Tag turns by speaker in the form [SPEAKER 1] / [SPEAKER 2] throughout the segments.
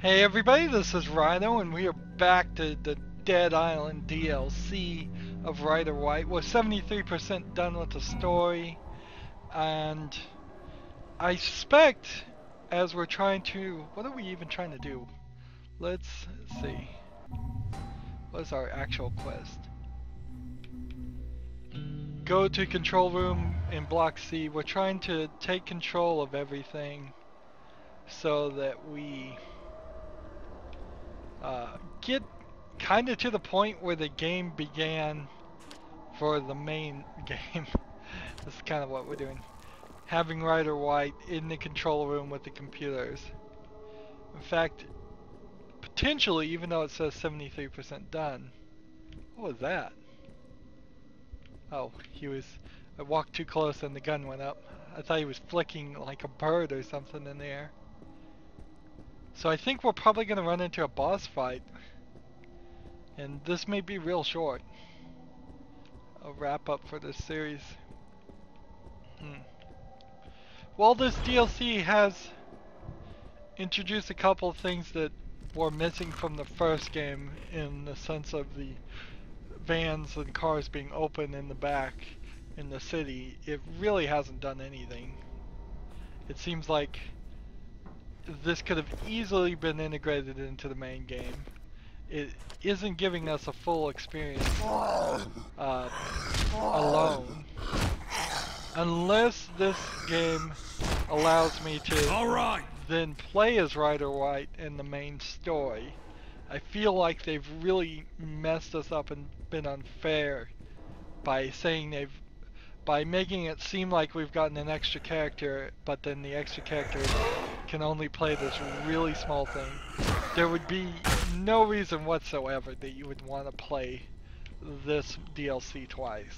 [SPEAKER 1] Hey everybody, this is Rydo, and we are back to the Dead Island DLC of Ryder White. We're 73% done with the story, and I suspect as we're trying to... What are we even trying to do? Let's see. What's our actual quest? Go to control room in Block C. We're trying to take control of everything so that we get kind of to the point where the game began for the main game. This is kind of what we're doing. Having Ryder White in the control room with the computers. In fact, potentially, even though it says 73% done. What was that? Oh, I walked too close and the gun went up. I thought he was flicking like a bird or something in the air. So I think we're probably going to run into a boss fight. And this may be real short. A wrap up for this series. Well, this DLC has introduced a couple of things that were missing from the first game, in the sense of the vans and cars being open in the back in the city. It really hasn't done anything. It seems like this could have easily been integrated into the main game. It isn't giving us a full experience alone. Unless this game allows me to then play as Ryder White in the main story. I feel like they've really messed us up and been unfair by by making it seem like we've gotten an extra character, but then the extra character can only play this really small thing. There would be no reason whatsoever that you would want to play this DLC twice.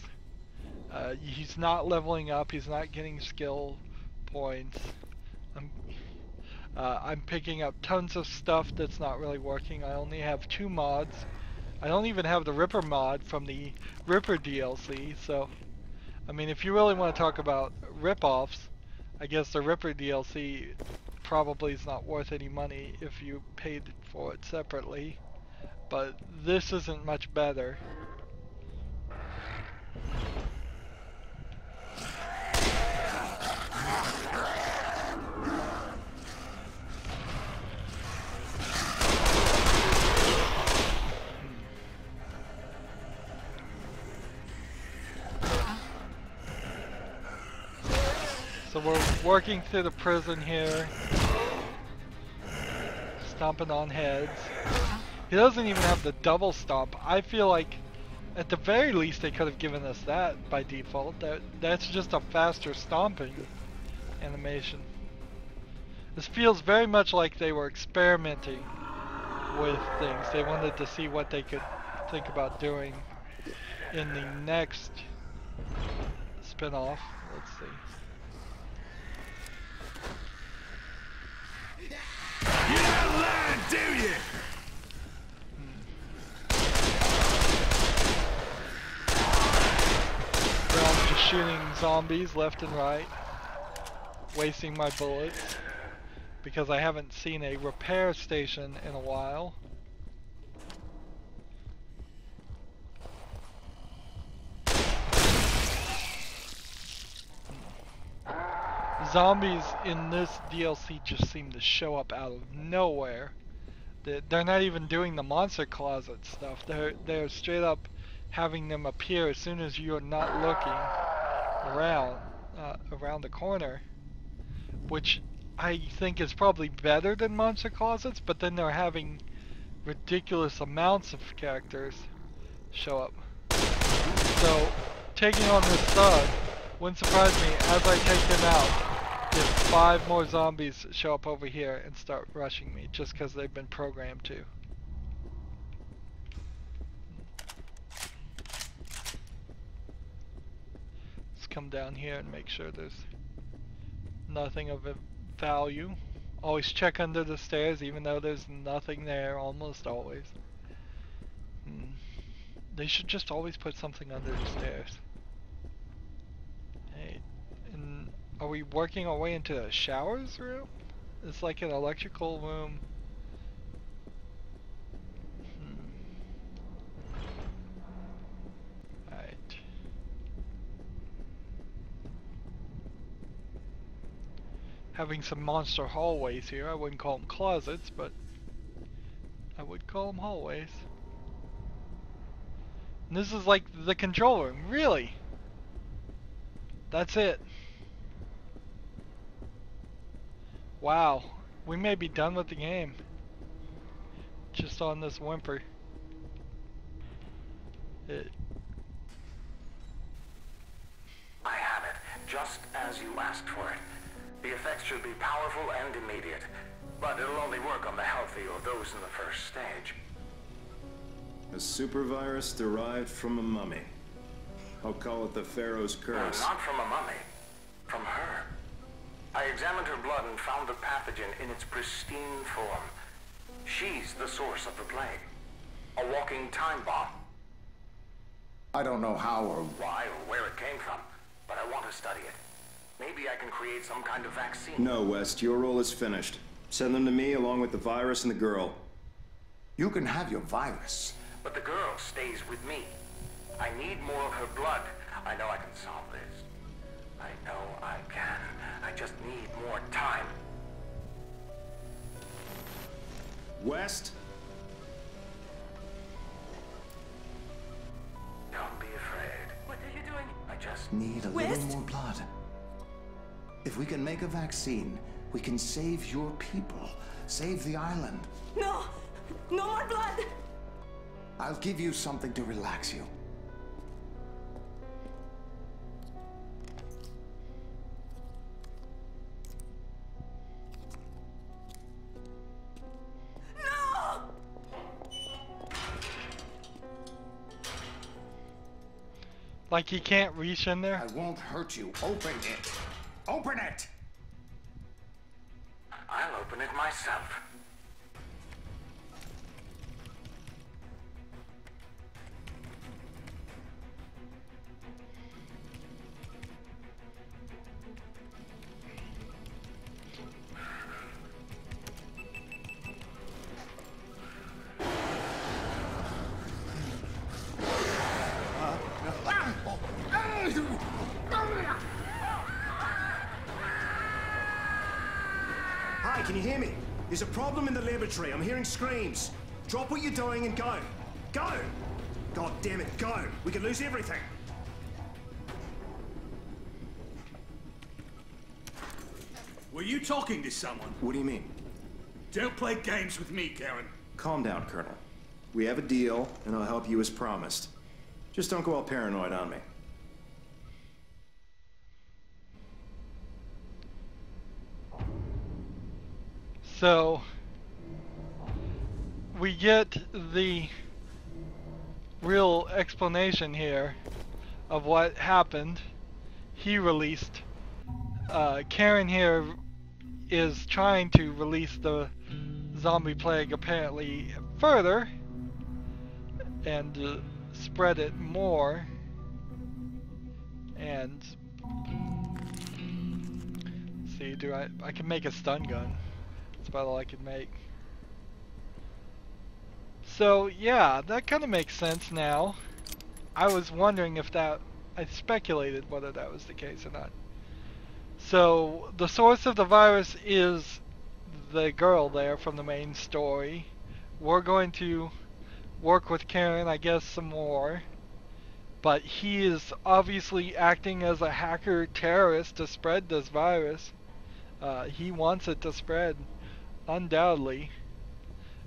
[SPEAKER 1] He's not leveling up, he's not getting skill points. I'm picking up tons of stuff that's not really working. I only have 2 mods. I don't even have the Ripper mod from the Ripper DLC, so I mean, if you really want to talk about rip-offs, I guess the Ripper DLC probably is not worth any money if you paid for it separately, but this isn't much better. So we're working through the prison here, stomping on heads. He doesn't even have the double stomp. I feel like at the very least they could have given us that by default. That's just a faster stomping animation. This feels very much like they were experimenting with things. They wanted to see what they could think about doing in the next spin-off. Let's see.
[SPEAKER 2] You don't lie, do you?
[SPEAKER 1] Well, I'm just shooting zombies left and right, wasting my bullets because I haven't seen a repair station in a while. Zombies in this DLC just seem to show up out of nowhere. They're not even doing the monster closet stuff. They're straight up having them appear as soon as you're not looking around the corner, which I think is probably better than monster closets. But then they're having ridiculous amounts of characters show up. So taking on this thug wouldn't surprise me as I take him out if 5 more zombies show up over here and start rushing me just because they've been programmed to. Let's come down here and make sure there's nothing of value. Always check under the stairs even though there's nothing there, almost always. They should just always put something under the stairs. Hey, and are we working our way into a showers room? It's like an electrical room having some monster hallways here. I wouldn't call them closets, but I would call them hallways. And this is like the control room, really? That's it. Wow, we may be done with the game. Just on this whimper.
[SPEAKER 3] I have it, just as you asked for it. The effects should be powerful and immediate, but it'll only work on the healthy or those in the first stage.
[SPEAKER 4] A super virus derived from a mummy. I'll call it the Pharaoh's curse.
[SPEAKER 3] No, not from a mummy. From her. I examined her blood and found the pathogen in its pristine form. She's the source of the plague. A walking time bomb. I don't know how or why or where it came from, but I want to study it. Maybe I can create some kind of vaccine.
[SPEAKER 4] No, West, your role is finished. Send them to me along with the virus and the girl.
[SPEAKER 3] You can have your virus, but the girl stays with me. I need more of her blood. I know I can solve this. I know I can. I just need more time.
[SPEAKER 4] West?
[SPEAKER 3] Don't be afraid.
[SPEAKER 5] What are you doing?
[SPEAKER 3] I just need a little more blood. If we can make a vaccine, we can save your people. Save the island.
[SPEAKER 5] No! No more blood!
[SPEAKER 3] I'll give you something to relax you.
[SPEAKER 5] No!
[SPEAKER 1] Like he can't reach in there?
[SPEAKER 3] I won't hurt you. Open it. Open it! I'll open it myself.
[SPEAKER 6] Hi, can you hear me? There's a problem in the laboratory. I'm hearing screams. Drop what you're doing and go. Go! God damn it, go! We could lose everything.
[SPEAKER 2] Were you talking to someone?
[SPEAKER 4] What do you mean?
[SPEAKER 2] Don't play games with me, Karen.
[SPEAKER 4] Calm down, Colonel. We have a deal, and I'll help you as promised. Just don't go all paranoid on me.
[SPEAKER 1] So we get the real explanation here of what happened. He released. Karen here is trying to release the zombie plague apparently further and spread it more. And let's see, I can make a stun gun. That's about all I could make. So yeah, that kind of makes sense now. I was wondering if I speculated whether that was the case or not. So the source of the virus is the girl there from the main story. We're going to work with Karen, I guess, some more. But he is obviously acting as a hacker terrorist to spread this virus. He wants it to spread. Undoubtedly.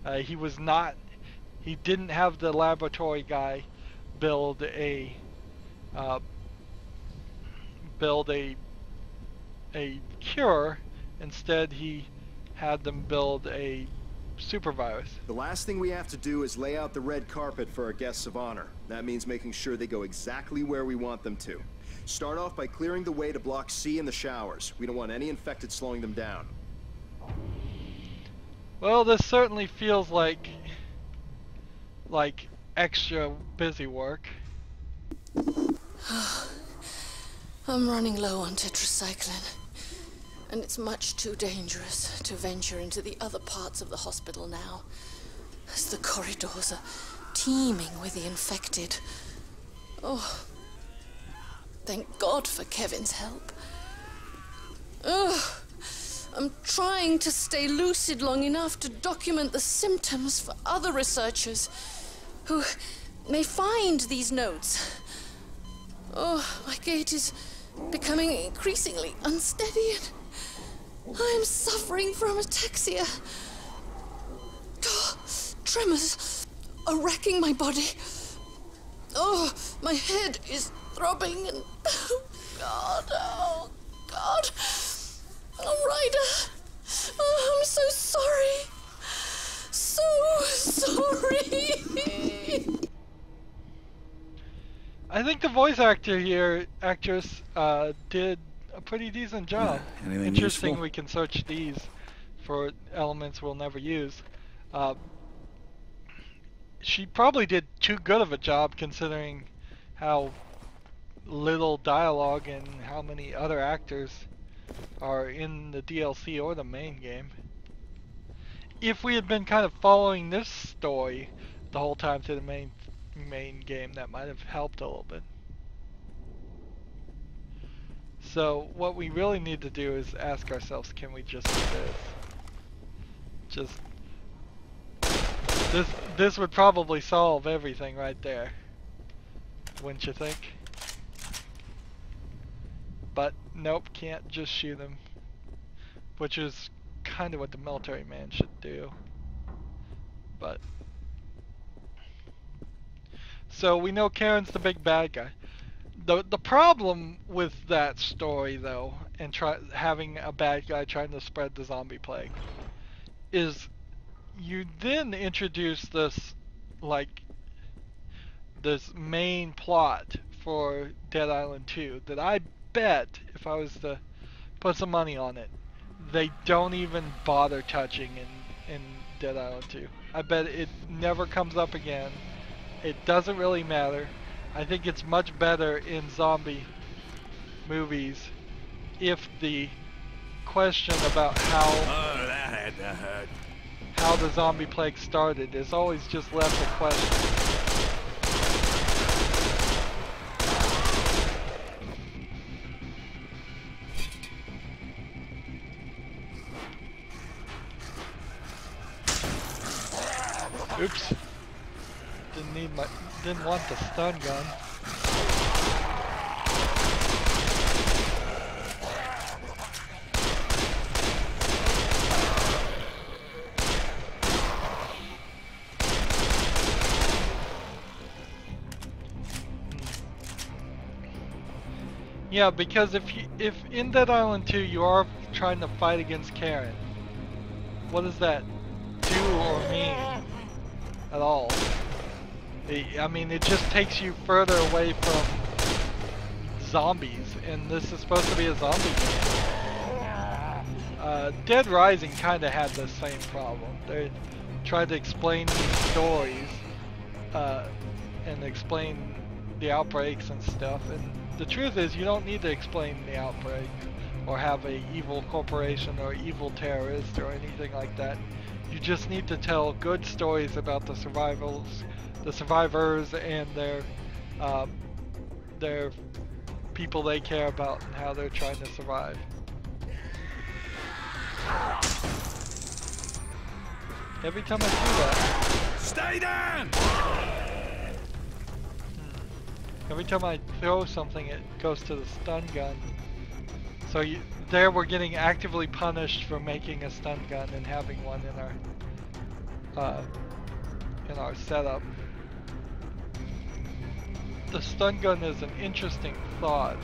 [SPEAKER 1] He didn't have the laboratory guy build a cure. Instead, he had them build a super virus.
[SPEAKER 4] The last thing we have to do is lay out the red carpet for our guests of honor. That means making sure they go exactly where we want them to. Start off by clearing the way to block C in the showers. We don't want any infected slowing them down.
[SPEAKER 1] Well, this certainly feels like extra busy work.
[SPEAKER 7] I'm running low on tetracycline, and it's much too dangerous to venture into the other parts of the hospital now, as the corridors are teeming with the infected. Oh, thank God for Kevin's help. Ugh, I'm trying to stay lucid long enough to document the symptoms for other researchers who may find these notes. Oh, my gait is becoming increasingly unsteady and I'm suffering from ataxia. Oh, tremors are wrecking my body. Oh, my head is throbbing and... Oh, God. Oh, Ryder. Oh, I'm so sorry. So sorry.
[SPEAKER 1] I think the voice actress, did a pretty decent job.
[SPEAKER 2] Anything
[SPEAKER 1] Interesting,
[SPEAKER 2] useful?
[SPEAKER 1] we can search these for elements we'll never use. She probably did too good of a job considering how little dialogue and how many other actors are in the DLC or the main game. If we had been kind of following this story the whole time to the main game, that might have helped a little bit. So what we really need to do is ask ourselves, can we just do this? This would probably solve everything right there, wouldn't you think? But nope, can't just shoot him, which is kind of what the military man should do. But so we know Karen's the big bad guy. The problem with that story though, and having a bad guy trying to spread the zombie plague, is you then introduce this this main plot for Dead Island 2 that I bet, if I was to put some money on it, they don't even bother touching in Dead Island 2. I bet it never comes up again. It doesn't really matter. I think it's much better in zombie movies if the question about how the zombie plague started is always just left a question. Oops. Didn't want the stun gun. Yeah, because if in Dead Island 2 you are trying to fight against Karen, what does that do or mean at all? I mean, it just takes you further away from zombies, and this is supposed to be a zombie game. Dead Rising kind of had the same problem. They tried to explain these stories and explain the outbreaks and stuff, and the truth is you don't need to explain the outbreak or have a evil corporation or evil terrorist or anything like that. You just need to tell good stories about the survivors and their people they care about and how they're trying to survive. Every time I do that,
[SPEAKER 2] Stay down!
[SPEAKER 1] every time I throw something, it goes to the stun gun. So there we're getting actively punished for making a stun gun and having one in our setup. The stun gun is an interesting thought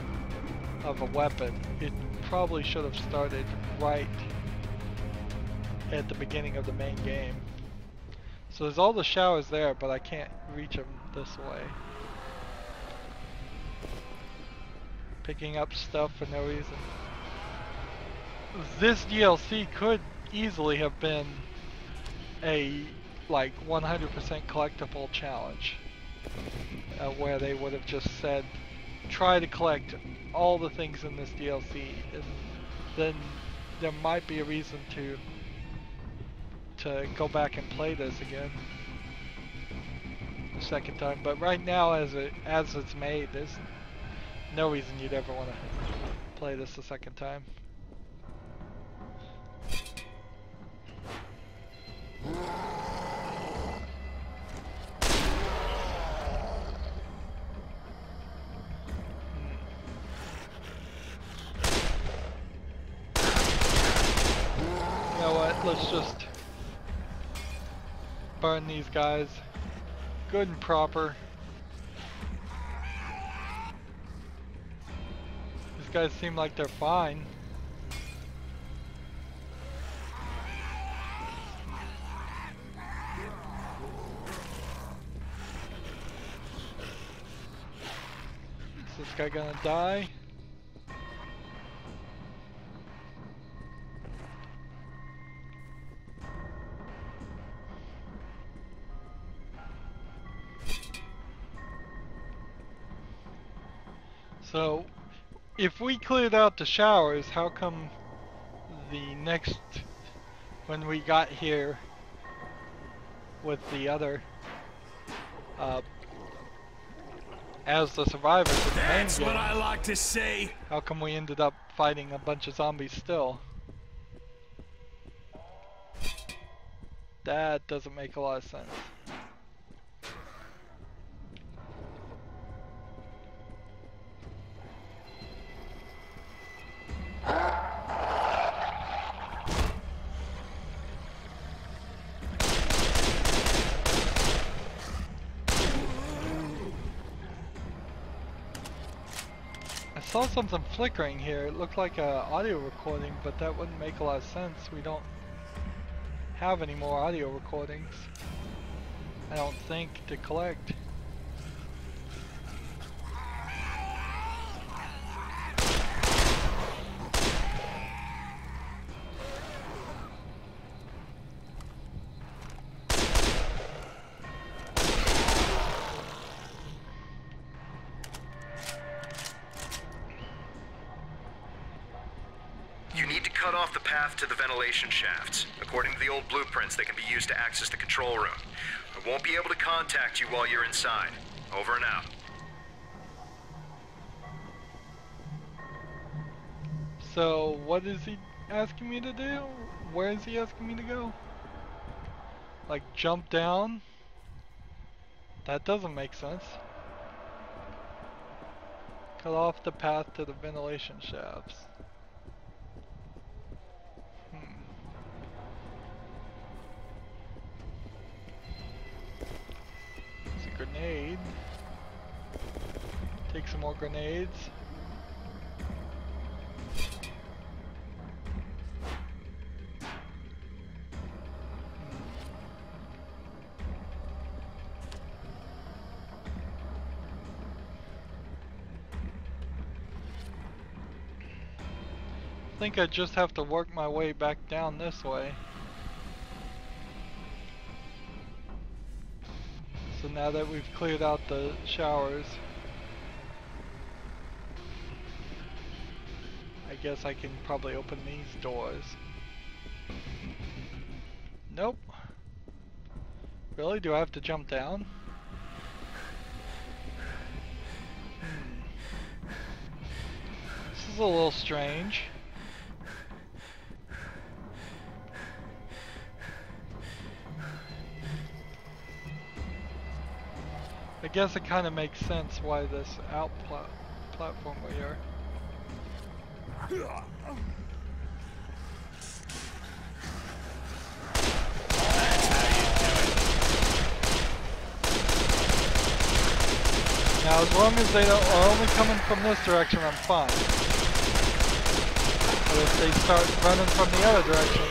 [SPEAKER 1] of a weapon. It probably should have started right at the beginning of the main game. So there's all the showers there, but I can't reach them this way. Picking up stuff for no reason. This DLC could easily have been a 100% collectible challenge, where they would have just said, try to collect all the things in this DLC, and then there might be a reason to go back and play this again a second time. But right now, as it's made, there's no reason you'd ever want to play this a second time. let's just burn these guys good and proper. These guys seem like they're fine. Is this guy gonna die? So, if we cleared out the showers, how come the next, when we got here with the other, as the survivors in the main
[SPEAKER 2] That's
[SPEAKER 1] game,
[SPEAKER 2] what I like to see.
[SPEAKER 1] how come we ended up fighting a bunch of zombies still? That doesn't make a lot of sense. I saw something flickering here. It looked like a audio recording, but that wouldn't make a lot of sense. We don't have any more audio recordings, I don't think, to collect.
[SPEAKER 4] You need to cut off the path to the ventilation shafts. According to the old blueprints, they can be used to access the control room. I won't be able to contact you while you're inside. Over and out.
[SPEAKER 1] So, what is he asking me to do? Where is he asking me to go? Like, jump down? That doesn't make sense. Cut off the path to the ventilation shafts. It's a grenade. Take some more grenades. I think I just have to work my way back down this way. So now that we've cleared out the showers, I guess I can probably open these doors. Nope. Really? Do I have to jump down? This is a little strange. I guess it kind of makes sense why this platform we're here. Now, as long as they are only coming from this direction, I'm fine. But if they start running from the other direction,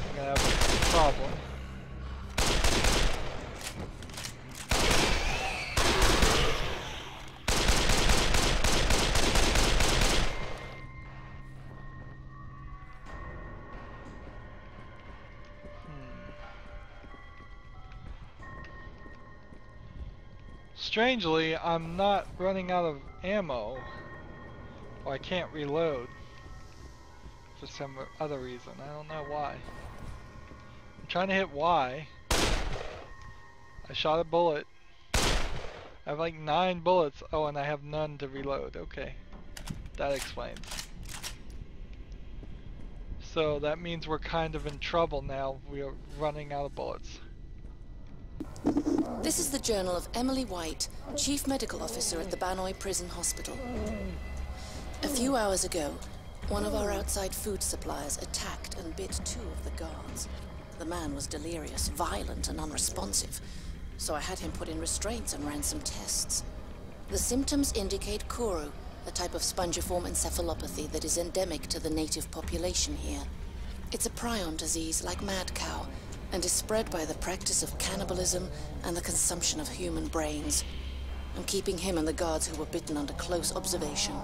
[SPEAKER 1] I'm gonna have a problem. Strangely, I'm not running out of ammo, or I can't reload for some other reason. I don't know why. I'm trying to hit Y. I shot a bullet. I have like 9 bullets. Oh, and I have none to reload. Okay, that explains. So that means we're kind of in trouble now. We are running out of bullets.
[SPEAKER 7] This is the journal of Emily White, Chief Medical Officer at the Banoi Prison Hospital. A few hours ago, One of our outside food suppliers attacked and bit 2 of the guards. The man was delirious, violent, and unresponsive, so I had him put in restraints and ran some tests. The symptoms indicate Kuru, a type of spongiform encephalopathy that is endemic to the native population here. It's a prion disease like mad cow, and is spread by the practice of cannibalism and the consumption of human brains. I'm keeping him and the guards who were bitten under close observation.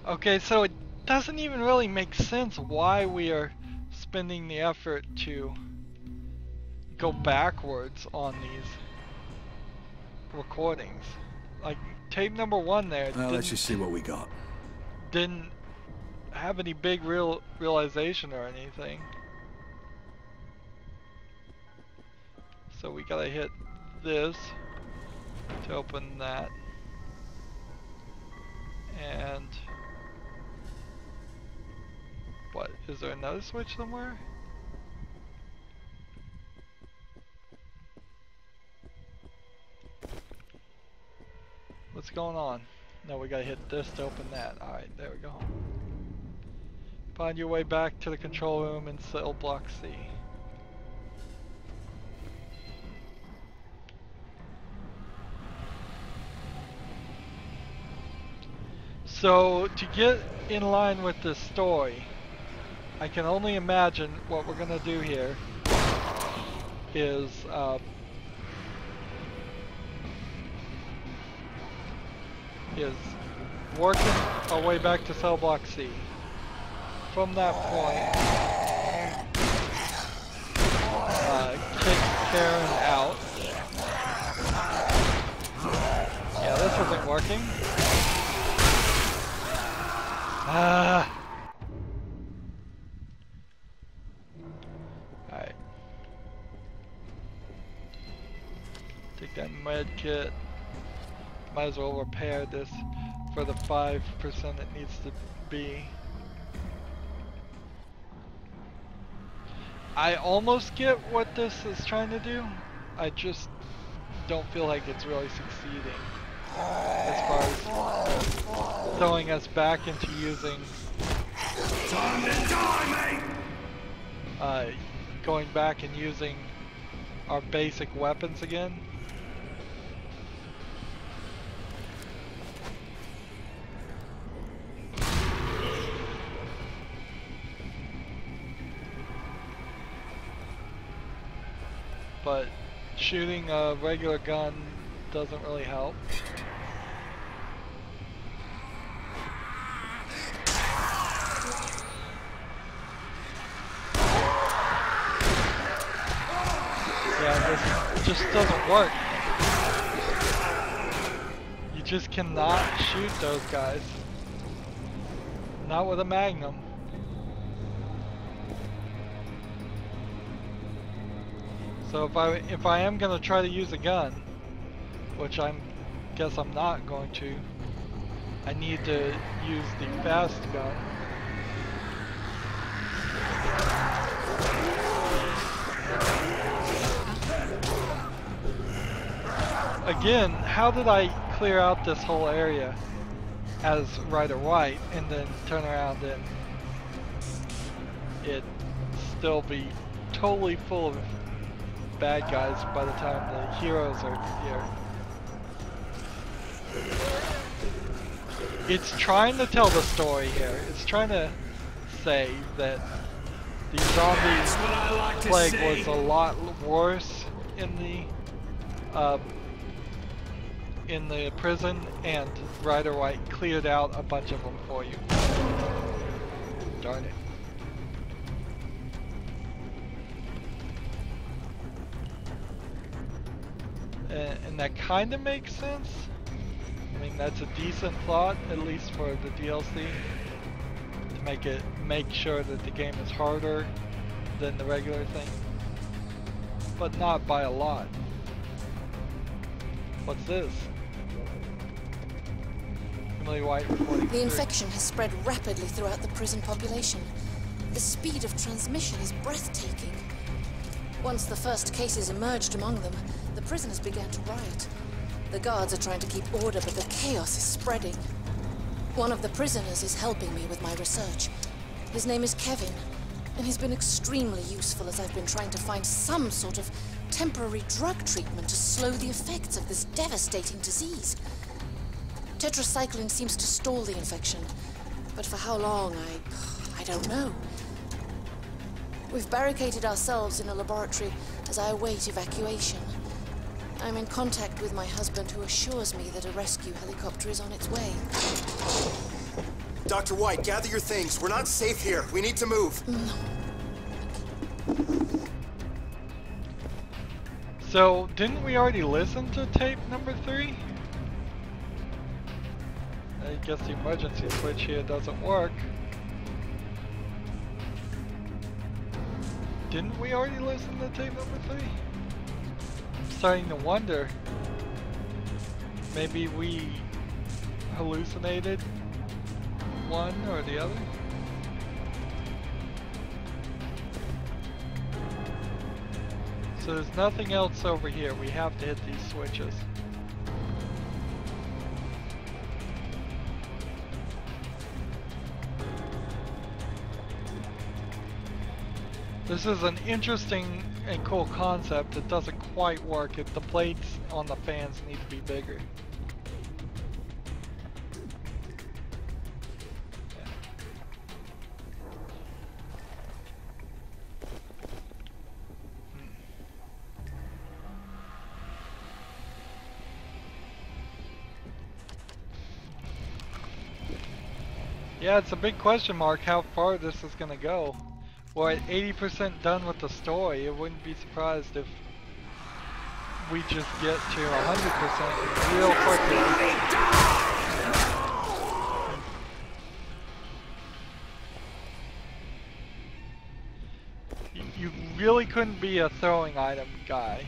[SPEAKER 1] Okay, so it doesn't even really make sense why we are spending the effort to go backwards on these recordings. Like, tape number 1 there
[SPEAKER 2] Let's just see what we got.
[SPEAKER 1] didn't have any big realization or anything. So we gotta hit this to open that. And what, is there another switch somewhere? What's going on? No, we gotta hit this to open that. Alright, there we go. Find your way back to the control room in cell block C. So, to get in line with this story, I can only imagine what we're gonna do here is working our way back to cell block C. From that point, kick Karen out. Yeah, this isn't working. Alright. Take that med kit. Might as well repair this for the 5% it needs to be. I almost get what this is trying to do. I just don't feel like it's really succeeding as far as throwing us back into using
[SPEAKER 2] Time to die, mate!
[SPEAKER 1] Going back and using our basic weapons again. But shooting a regular gun doesn't really help. Yeah, this just doesn't work. You just cannot shoot those guys. Not with a Magnum. So if I am gonna try to use a gun, which guess I'm not going to, I need to use the fast gun. Again, how did I clear out this whole area as Ryder White and then turn around and it still be totally full of bad guys by the time the heroes are here? It's trying to tell the story here. It's trying to say that the zombie plague was a lot worse in the prison, and Ryder White cleared out a bunch of them for you. Darn it. And that kind of makes sense. I mean, that's a decent plot, at least for the DLC, to make sure that the game is harder than the regular thing, but not by a lot. What's this? Emily White reporting.
[SPEAKER 7] The infection has spread rapidly throughout the prison population. The speed of transmission is breathtaking. Once the first cases emerged among them, the prisoners began to riot. The guards are trying to keep order, but the chaos is spreading. One of the prisoners is helping me with my research. His name is Kevin, and he's been extremely useful as I've been trying to find some sort of temporary drug treatment to slow the effects of this devastating disease. Tetracycline seems to stall the infection, but for how long, I don't know. We've barricaded ourselves in a laboratory as I await evacuation. I'm in contact with my husband, who assures me that a rescue helicopter is on its way.
[SPEAKER 4] Dr. White, gather your things. We're not safe here. We need to move.
[SPEAKER 1] So, didn't we already listen to tape number 3? I guess the emergency switch here doesn't work. Didn't we already listen to tape number 3? I'm starting to wonder. Maybe we hallucinated one or the other? So there's nothing else over here. We have to hit these switches. This is an interesting and cool concept. It doesn't quite work. The blades on the fans need to be bigger. Yeah, it's a big question mark how far this is gonna go. We're at 80% done with the story. I wouldn't be surprised if we just get to 100% real quickly. You really couldn't be a throwing item guy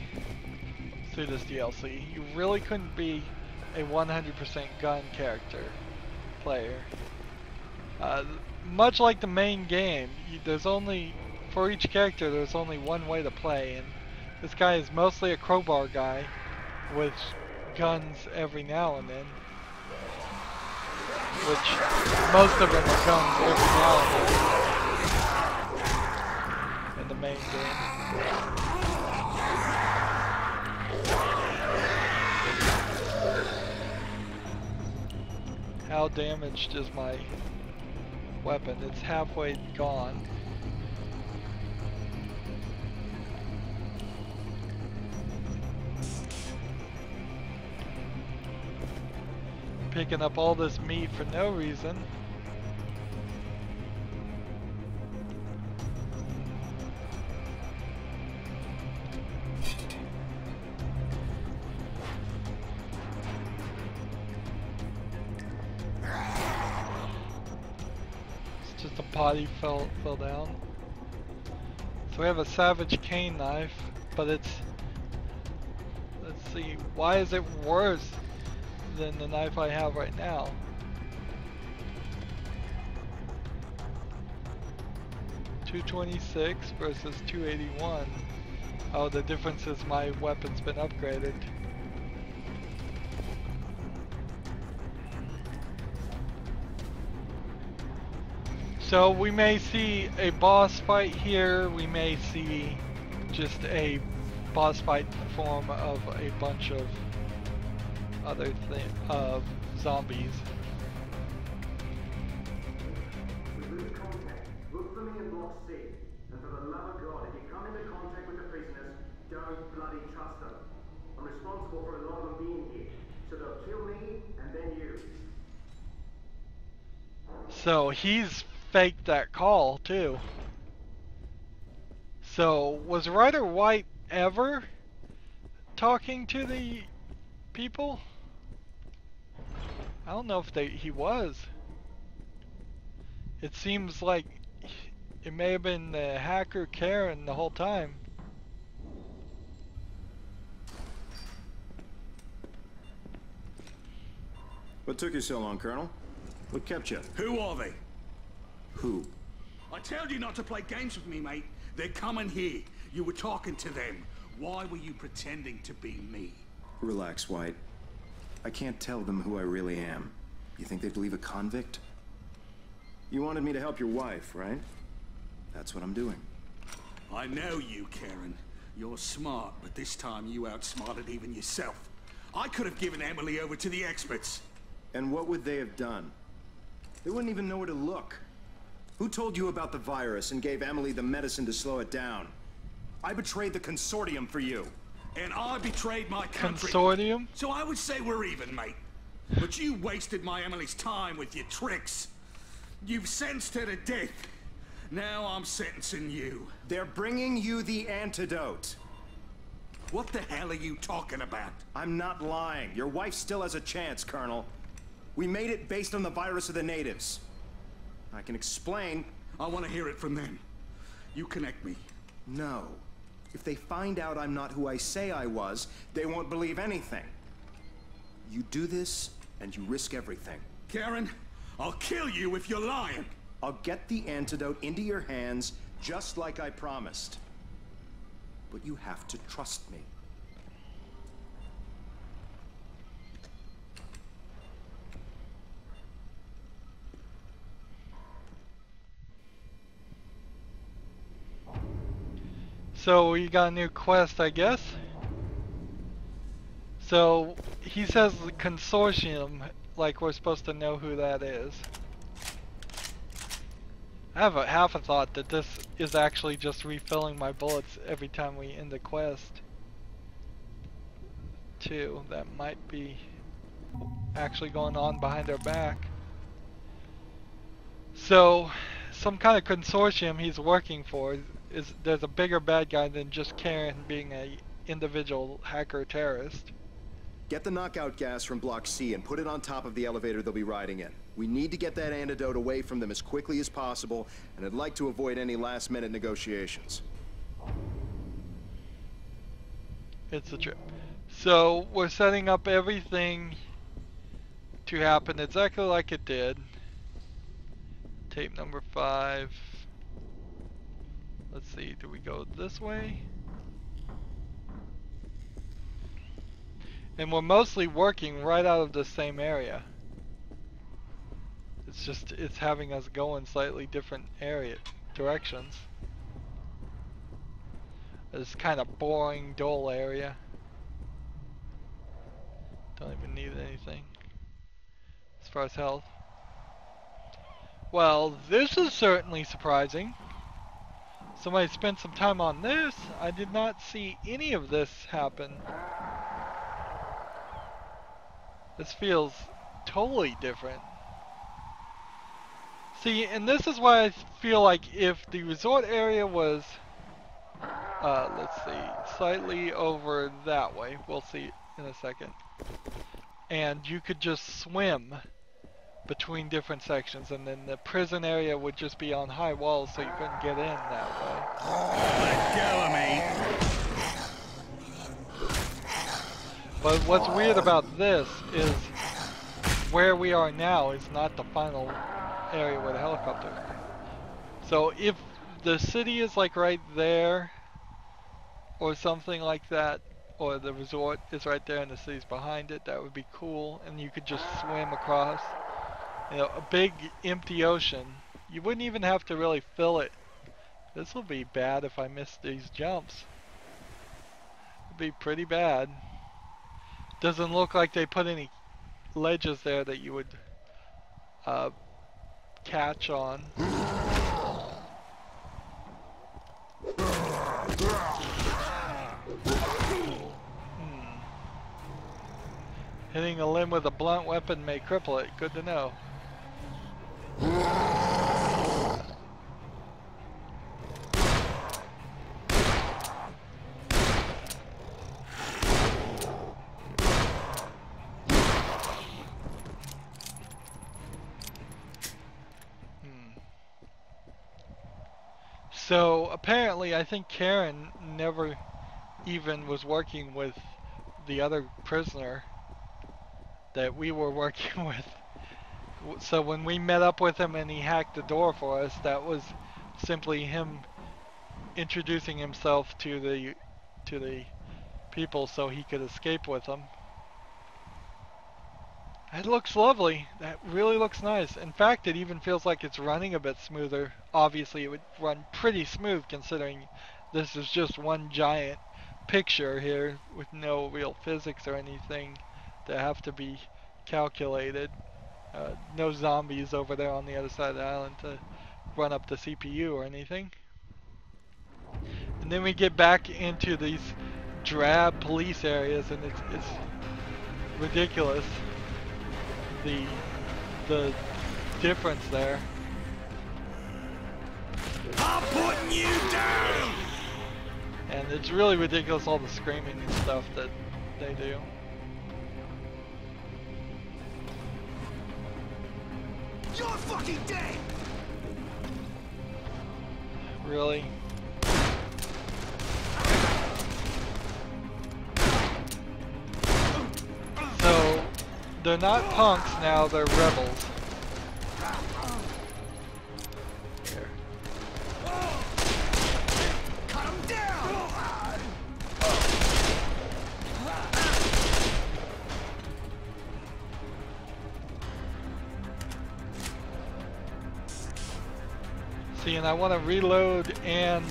[SPEAKER 1] through this DLC. You really couldn't be a 100% gun character player. Much like the main game, there's only, for each character, there's only one way to play, and this guy is mostly a crowbar guy with guns every now and then. Which, most of them are guns every now and then in the main game. How damaged is my weapon? It's halfway gone. Picking up all this meat for no reason. The body fell down. So we have a savage cane knife, but it's, let's see, why is it worse than the knife I have right now? $226 versus $281. Oh, the difference is my weapon's been upgraded. So we may see a boss fight here, we may see just a boss fight in the form of a bunch of other zombies.
[SPEAKER 6] We lose contact. Look for me in block C. And for the love of God, if you come into contact with the prisoners, don't bloody trust them. I'm responsible for a lot of them being here. So they'll kill me and then you.
[SPEAKER 1] So he's faked that call too. So was Ryder White ever talking to the people? I don't know if he was. It seems like it may have been the hacker Karen the whole time.
[SPEAKER 4] What took you so long, Colonel? What kept you?
[SPEAKER 2] Who are they?
[SPEAKER 4] Who?
[SPEAKER 2] I told you not to play games with me, mate. They're coming here. You were talking to them. Why were you pretending to be me?
[SPEAKER 4] Relax, White. I can't tell them who I really am. You think they'd believe a convict? You wanted me to help your wife, right? That's what I'm doing.
[SPEAKER 2] I know you, Karen. You're smart, but this time you outsmarted even yourself. I could have given Emily over to the experts.
[SPEAKER 4] And what would they have done? They wouldn't even know where to look. Who told you about the virus and gave Emily the medicine to slow it down? I betrayed the consortium for you.
[SPEAKER 2] And I betrayed my country.
[SPEAKER 1] Consortium?
[SPEAKER 2] So I would say we're even, mate. But you wasted my Emily's time with your tricks. You've sentenced her to death. Now I'm sentencing you.
[SPEAKER 4] They're bringing you the antidote.
[SPEAKER 2] What the hell are you talking about?
[SPEAKER 4] I'm not lying. Your wife still has a chance, Colonel. We made it based on the virus of the natives. I can explain.
[SPEAKER 2] I want to hear it from them. You connect me.
[SPEAKER 4] No. If they find out I'm not who I say I was, they won't believe anything. You do this, and you risk everything.
[SPEAKER 2] Karen, I'll kill you if you're lying.
[SPEAKER 4] I'll get the antidote into your hands, just like I promised. But you have to trust me.
[SPEAKER 1] So we got a new quest, I guess. So he says the consortium, like we're supposed to know who that is. I have half a thought that this is actually just refilling my bullets every time we end the quest. Too, that might be actually going on behind our back. So, some kind of consortium he's working for there's a bigger bad guy than just Karen being a individual hacker terrorist.
[SPEAKER 4] Get the knockout gas from Block C and put it on top of the elevator they'll be riding in. We need to get that antidote away from them as quickly as possible, and I'd like to avoid any last-minute negotiations.
[SPEAKER 1] It's a trip. So, we're setting up everything to happen exactly like it did. Tape number 5. Let's see, do we go this way? And we're mostly working right out of the same area. It's just, it's having us go in slightly different directions. This kind of boring, dull area. Don't even need anything as far as health. Well, this is certainly surprising. Somebody spent some time on this. I did not see any of this happen. This feels totally different. See, and this is why I feel like if the resort area was, let's see, slightly over that way. We'll see in a second. And you could just swim between different sections, and then the prison area would just be on high walls so you couldn't get in that way.
[SPEAKER 2] Let go of me.
[SPEAKER 1] But what's weird about this is where we are now is not the final area where the helicopter is. So if the city is like right there or something like that, or the resort is right there and the city's behind it, that would be cool, and you could just swim across. You know, a big empty ocean. You wouldn't even have to really fill it. This will be bad if I miss these jumps. It'd be pretty bad. Doesn't look like they put any ledges there that you would catch on. Hitting a limb with a blunt weapon may cripple it. Good to know. So apparently I think Karen never even was working with the other prisoner that we were working with. So when we met up with him and he hacked the door for us, that was simply him introducing himself to the people so he could escape with them. It looks lovely. That really looks nice. In fact, it even feels like it's running a bit smoother. Obviously, it would run pretty smooth considering this is just one giant picture here with no real physics or anything that have to be calculated. No zombies over there on the other side of the island to run up the CPU or anything. And then we get back into these drab police areas, and it's ridiculous. The difference there.
[SPEAKER 2] I'm putting you down!
[SPEAKER 1] And it's really ridiculous, all the screaming and stuff that they do.
[SPEAKER 2] You're fucking dead!
[SPEAKER 1] Really? So, they're not punks now, they're rebels. Here.
[SPEAKER 2] Cut him down!
[SPEAKER 1] See, and I want to reload and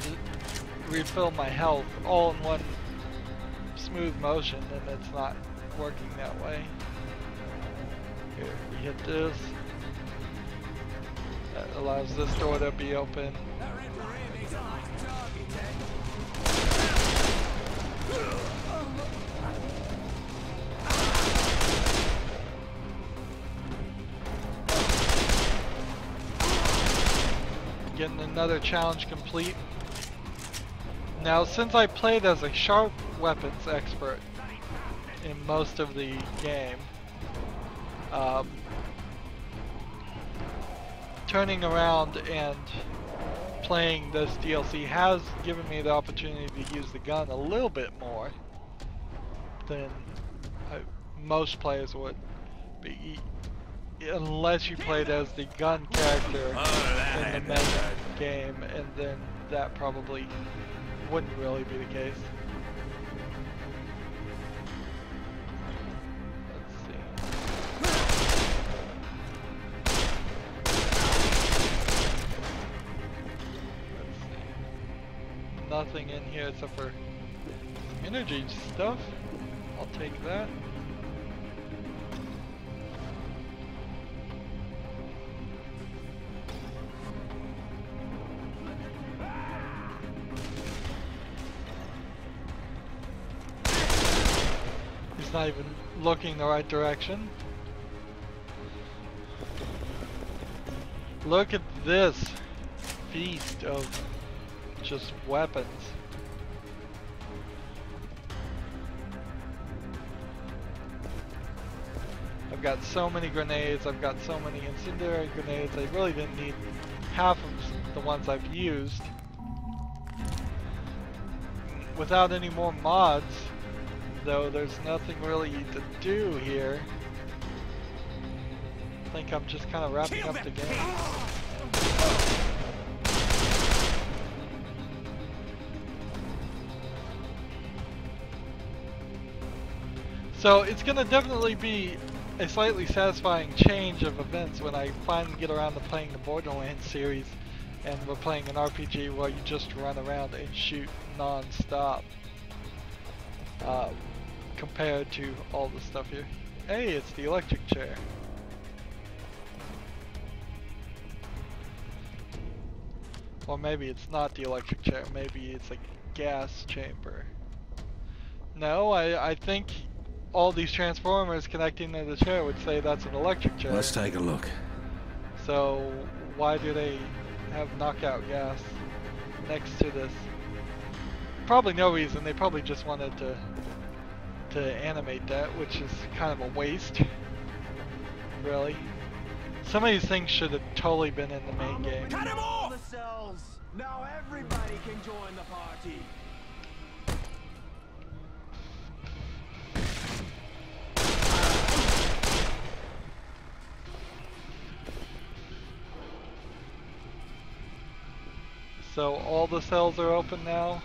[SPEAKER 1] refill my health all in one smooth motion, and it's not working that way. Here, we hit this. That allows this door to be open. Getting another challenge complete. Now, since I played as a sharp weapons expert in most of the game, turning around and playing this DLC has given me the opportunity to use the gun a little bit more than most players would be, unless you played as the gun character in the main game, and then that probably wouldn't really be the case. Let's see. Nothing in here except for some energy stuff. I'll take that. He's not even looking the right direction. Look at this feast of just weapons. I've got so many grenades, I've got so many incendiary grenades, I really didn't need half of the ones I've used. Without any more mods, though, there's nothing really to do here. I think I'm just kind of wrapping up the game. So it's going to definitely be a slightly satisfying change of events when I finally get around to playing the Borderlands series and we're playing an RPG where you just run around and shoot non-stop, compared to all the stuff here. Hey, it's the electric chair. Or maybe it's not the electric chair, maybe it's a gas chamber. No, I think all these transformers connecting to the chair would say that's an electric chair.
[SPEAKER 2] Let's take a look.
[SPEAKER 1] So why do they have knockout gas next to this? Probably no reason. They probably just wanted to animate that, which is kind of a waste. Really. Some of these things should have totally been in the main game.
[SPEAKER 2] Cut him off!
[SPEAKER 6] The cells. Now everybody can join the party.
[SPEAKER 1] So all the cells are open now.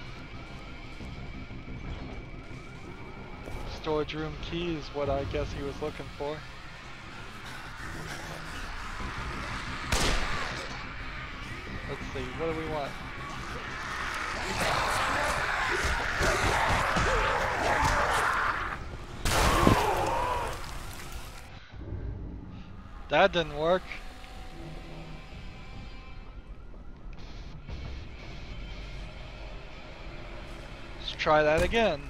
[SPEAKER 1] Storage room key is what I guess he was looking for. Let's see, what do we want? That didn't work. Let's try that again.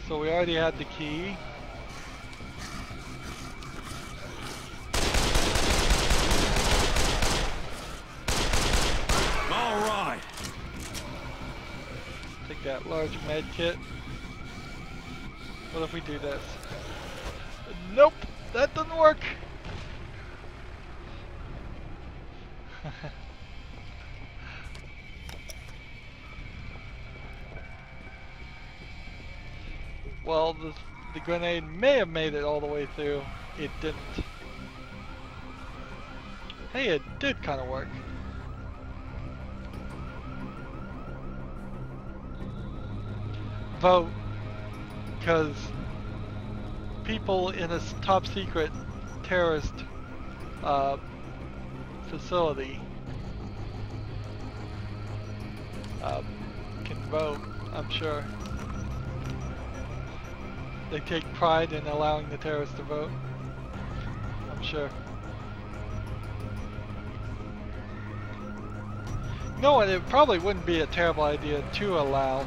[SPEAKER 1] So we already had the key.
[SPEAKER 2] All right.
[SPEAKER 1] Take that large med kit. What if we do this? Nope, that doesn't work. Well, the grenade may have made it all the way through. It didn't. Hey, it did kind of work. Vote. Because people in a top secret terrorist facility can vote, I'm sure. They take pride in allowing the terrorists to vote, I'm sure. You know what, it probably wouldn't be a terrible idea to allow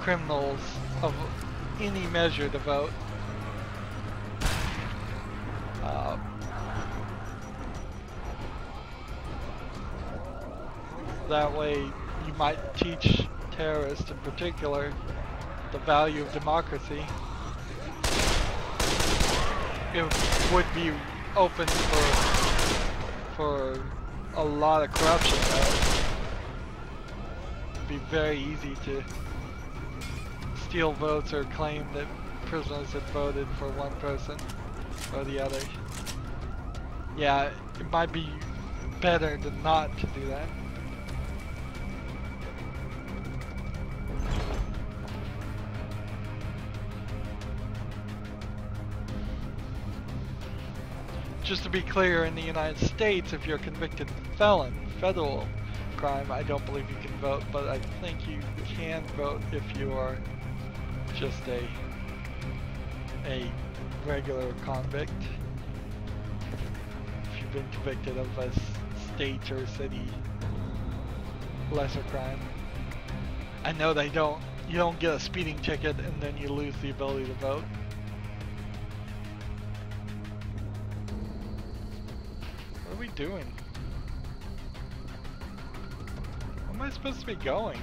[SPEAKER 1] criminals of any measure to vote. That way you might teach terrorists in particular the value of democracy. It would be open for a lot of corruption though. It'd be very easy to steal votes or claim that prisoners had voted for one person or the other. Yeah, it might be better to not to do that. Just to be clear, in the United States, if you're a convicted felon, federal crime, I don't believe you can vote, but I think you can vote if you are just a regular convict. If you've been convicted of a state or city lesser crime. I know you don't get a speeding ticket and then you lose the ability to vote. What are we doing? Where am I supposed to be going?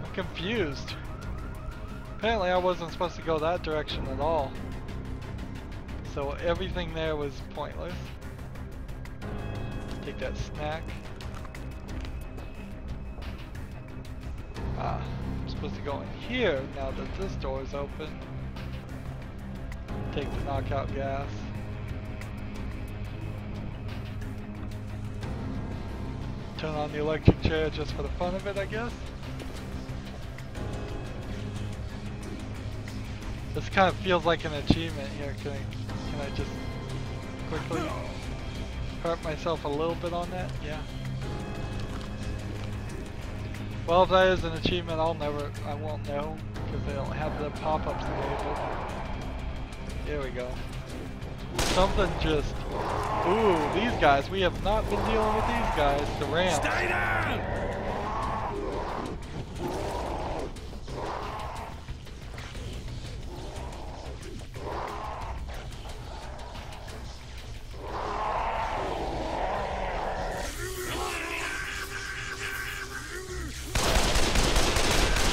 [SPEAKER 1] I'm confused. Apparently I wasn't supposed to go that direction at all. So everything there was pointless. Take that snack. Ah, I'm supposed to go in here now that this door is open. Take the knockout gas. Turn on the electric chair just for the fun of it, I guess. This kind of feels like an achievement here. Can I just quickly hurt myself a little bit on that? Yeah. Well, if that is an achievement, I won't know because they don't have the pop-ups enabled. Here we go. Something just, ooh, these guys, we have not been dealing with these guys, the ramps.
[SPEAKER 2] Stay down!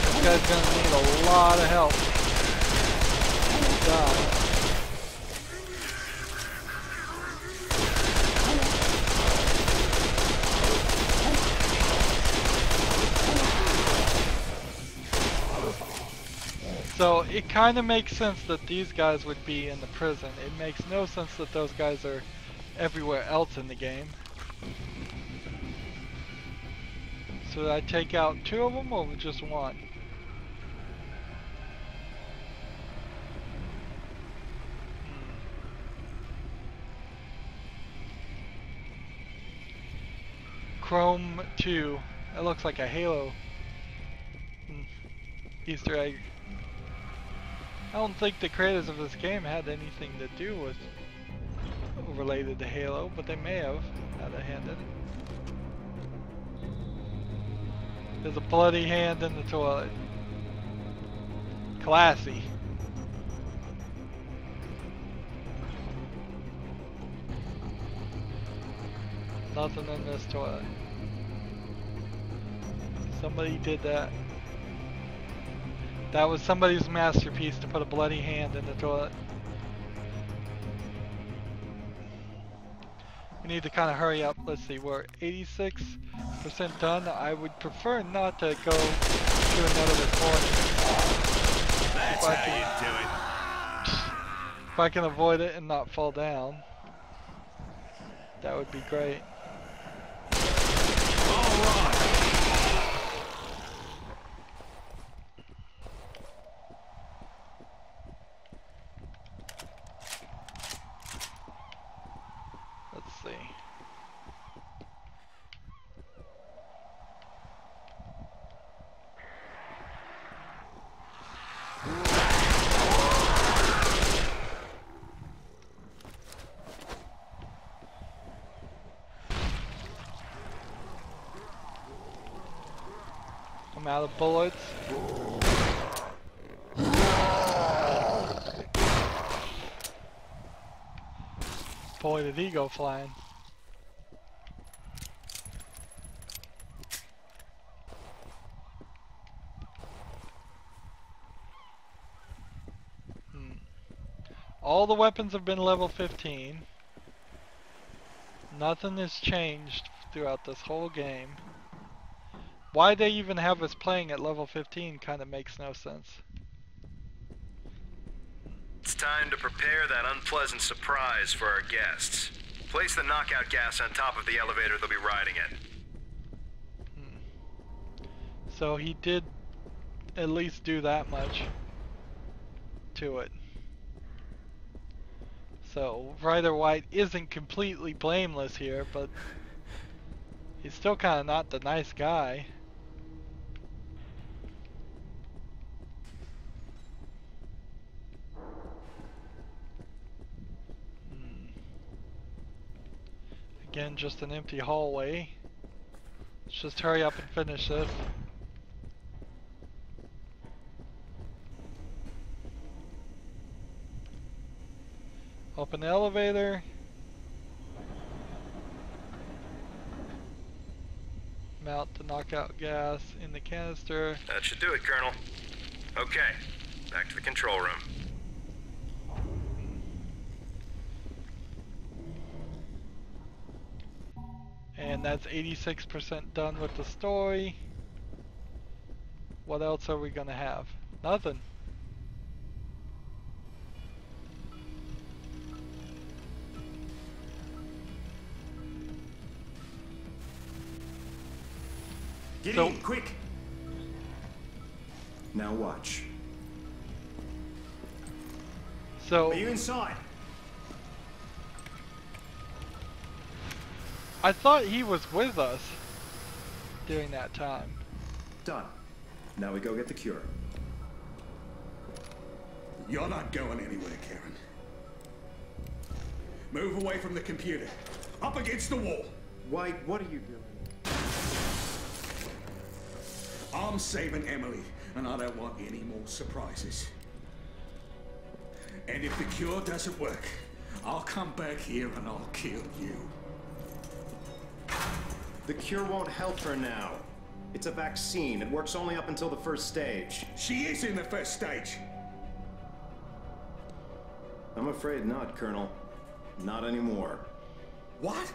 [SPEAKER 1] This guy's gonna need a lot of help. God. So it kind of makes sense that these guys would be in the prison. It makes no sense that those guys are everywhere else in the game. Should I take out 2 of them or just 1? Chrome 2. That looks like a Halo Easter egg. I don't think the creators of this game had anything to do with related to Halo, but they may have had a hand in it. There's a bloody hand in the toilet. Classy. Nothing in this toilet. Somebody did that. That was somebody's masterpiece to put a bloody hand in the toilet. We need to kind of hurry up. Let's see, we're 86% done. I would prefer not to go to another recording.
[SPEAKER 2] That's how you do it.
[SPEAKER 1] If I can avoid it and not fall down, that would be great. Let's see. I'm out of bullets. Boy, did he go flying. All the weapons have been level 15. Nothing has changed throughout this whole game. Why they even have us playing at level 15 kind of makes no sense.
[SPEAKER 8] It's time to prepare that unpleasant surprise for our guests. Place the knockout gas on top of the elevator they'll be riding in.
[SPEAKER 1] So he did at least do that much to it. So Ryder White isn't completely blameless here, but he's still kind of not the nice guy. Again, just an empty hallway. Let's just hurry up and finish this. Open the elevator. Mount the knockout gas in the canister.
[SPEAKER 8] That should do it, Colonel. Okay, back to the control room.
[SPEAKER 1] And that's 86% done with the story. What else are we gonna have? Nothing.
[SPEAKER 2] Get in, quick!
[SPEAKER 4] Now watch.
[SPEAKER 1] So
[SPEAKER 2] Are you inside?
[SPEAKER 1] I thought he was with us during that time.
[SPEAKER 4] Done. Now we go get the cure.
[SPEAKER 2] You're not going anywhere, Karen. Move away from the computer. Up against the wall.
[SPEAKER 4] White, what are you doing?
[SPEAKER 2] I'm saving Emily, and I don't want any more surprises. And if the cure doesn't work, I'll come back here and I'll kill you.
[SPEAKER 4] The cure won't help her now. It's a vaccine. It works only up until the first stage.
[SPEAKER 2] She is in the first stage.
[SPEAKER 4] I'm afraid not, Colonel. Not anymore.
[SPEAKER 2] What?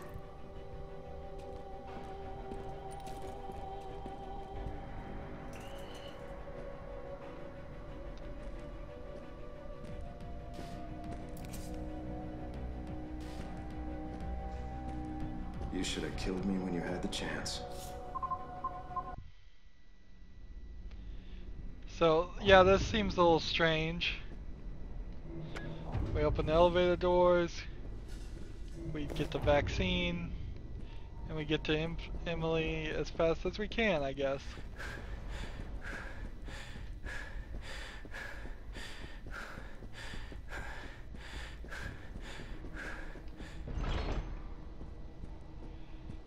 [SPEAKER 4] You should have killed me when you had the chance.
[SPEAKER 1] So, yeah, this seems a little strange. We open the elevator doors, we get the vaccine, and we get to Emily as fast as we can, I guess.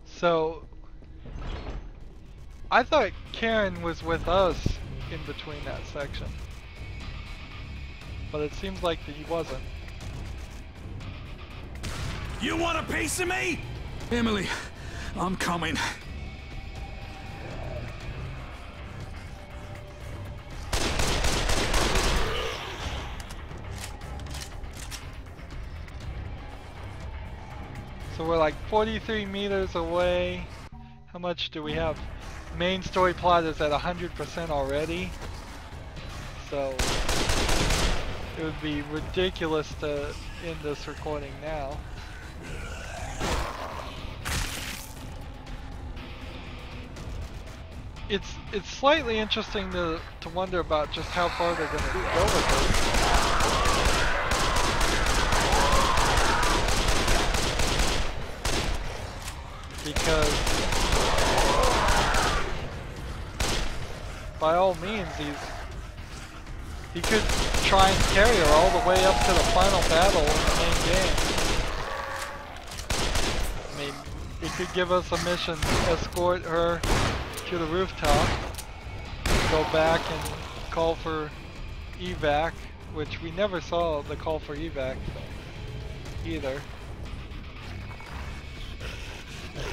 [SPEAKER 1] So, I thought Karen was with us in between that section, but it seems like that he wasn't.
[SPEAKER 2] You want a piece of me? Emily, I'm coming.
[SPEAKER 1] So we're like 43 meters away. How much do we have? Main story plot is at 100% already. So it would be ridiculous to end this recording now. It's slightly interesting to wonder about just how far they're going to go with this. Because by all means he could try and carry her all the way up to the final battle in the main game. I mean, he could give us a mission, escort her to the rooftop, go back and call for evac, which we never saw the call for evac either.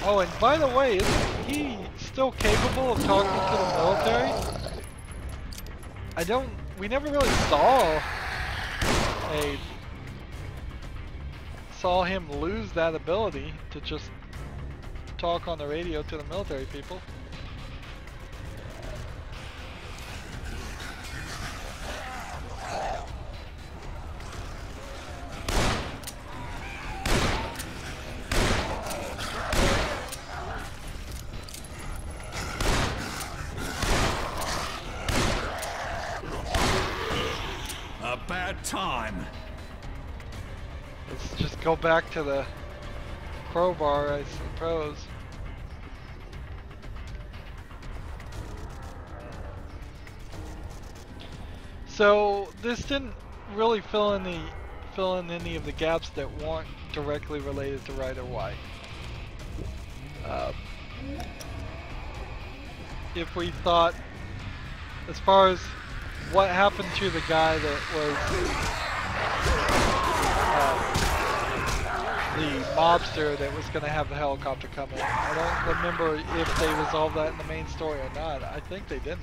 [SPEAKER 1] Oh, and by the way, isn't he still capable of talking to the military? We never really saw him lose that ability to just talk on the radio to the military people.
[SPEAKER 2] Time.
[SPEAKER 1] Let's just go back to the crowbar, I suppose. So this didn't really fill in any of the gaps that weren't directly related to Ryder Y. If we thought, as far as what happened to the guy that was the mobster that was going to have the helicopter come in. I don't remember if they resolved that in the main story or not. I think they didn't.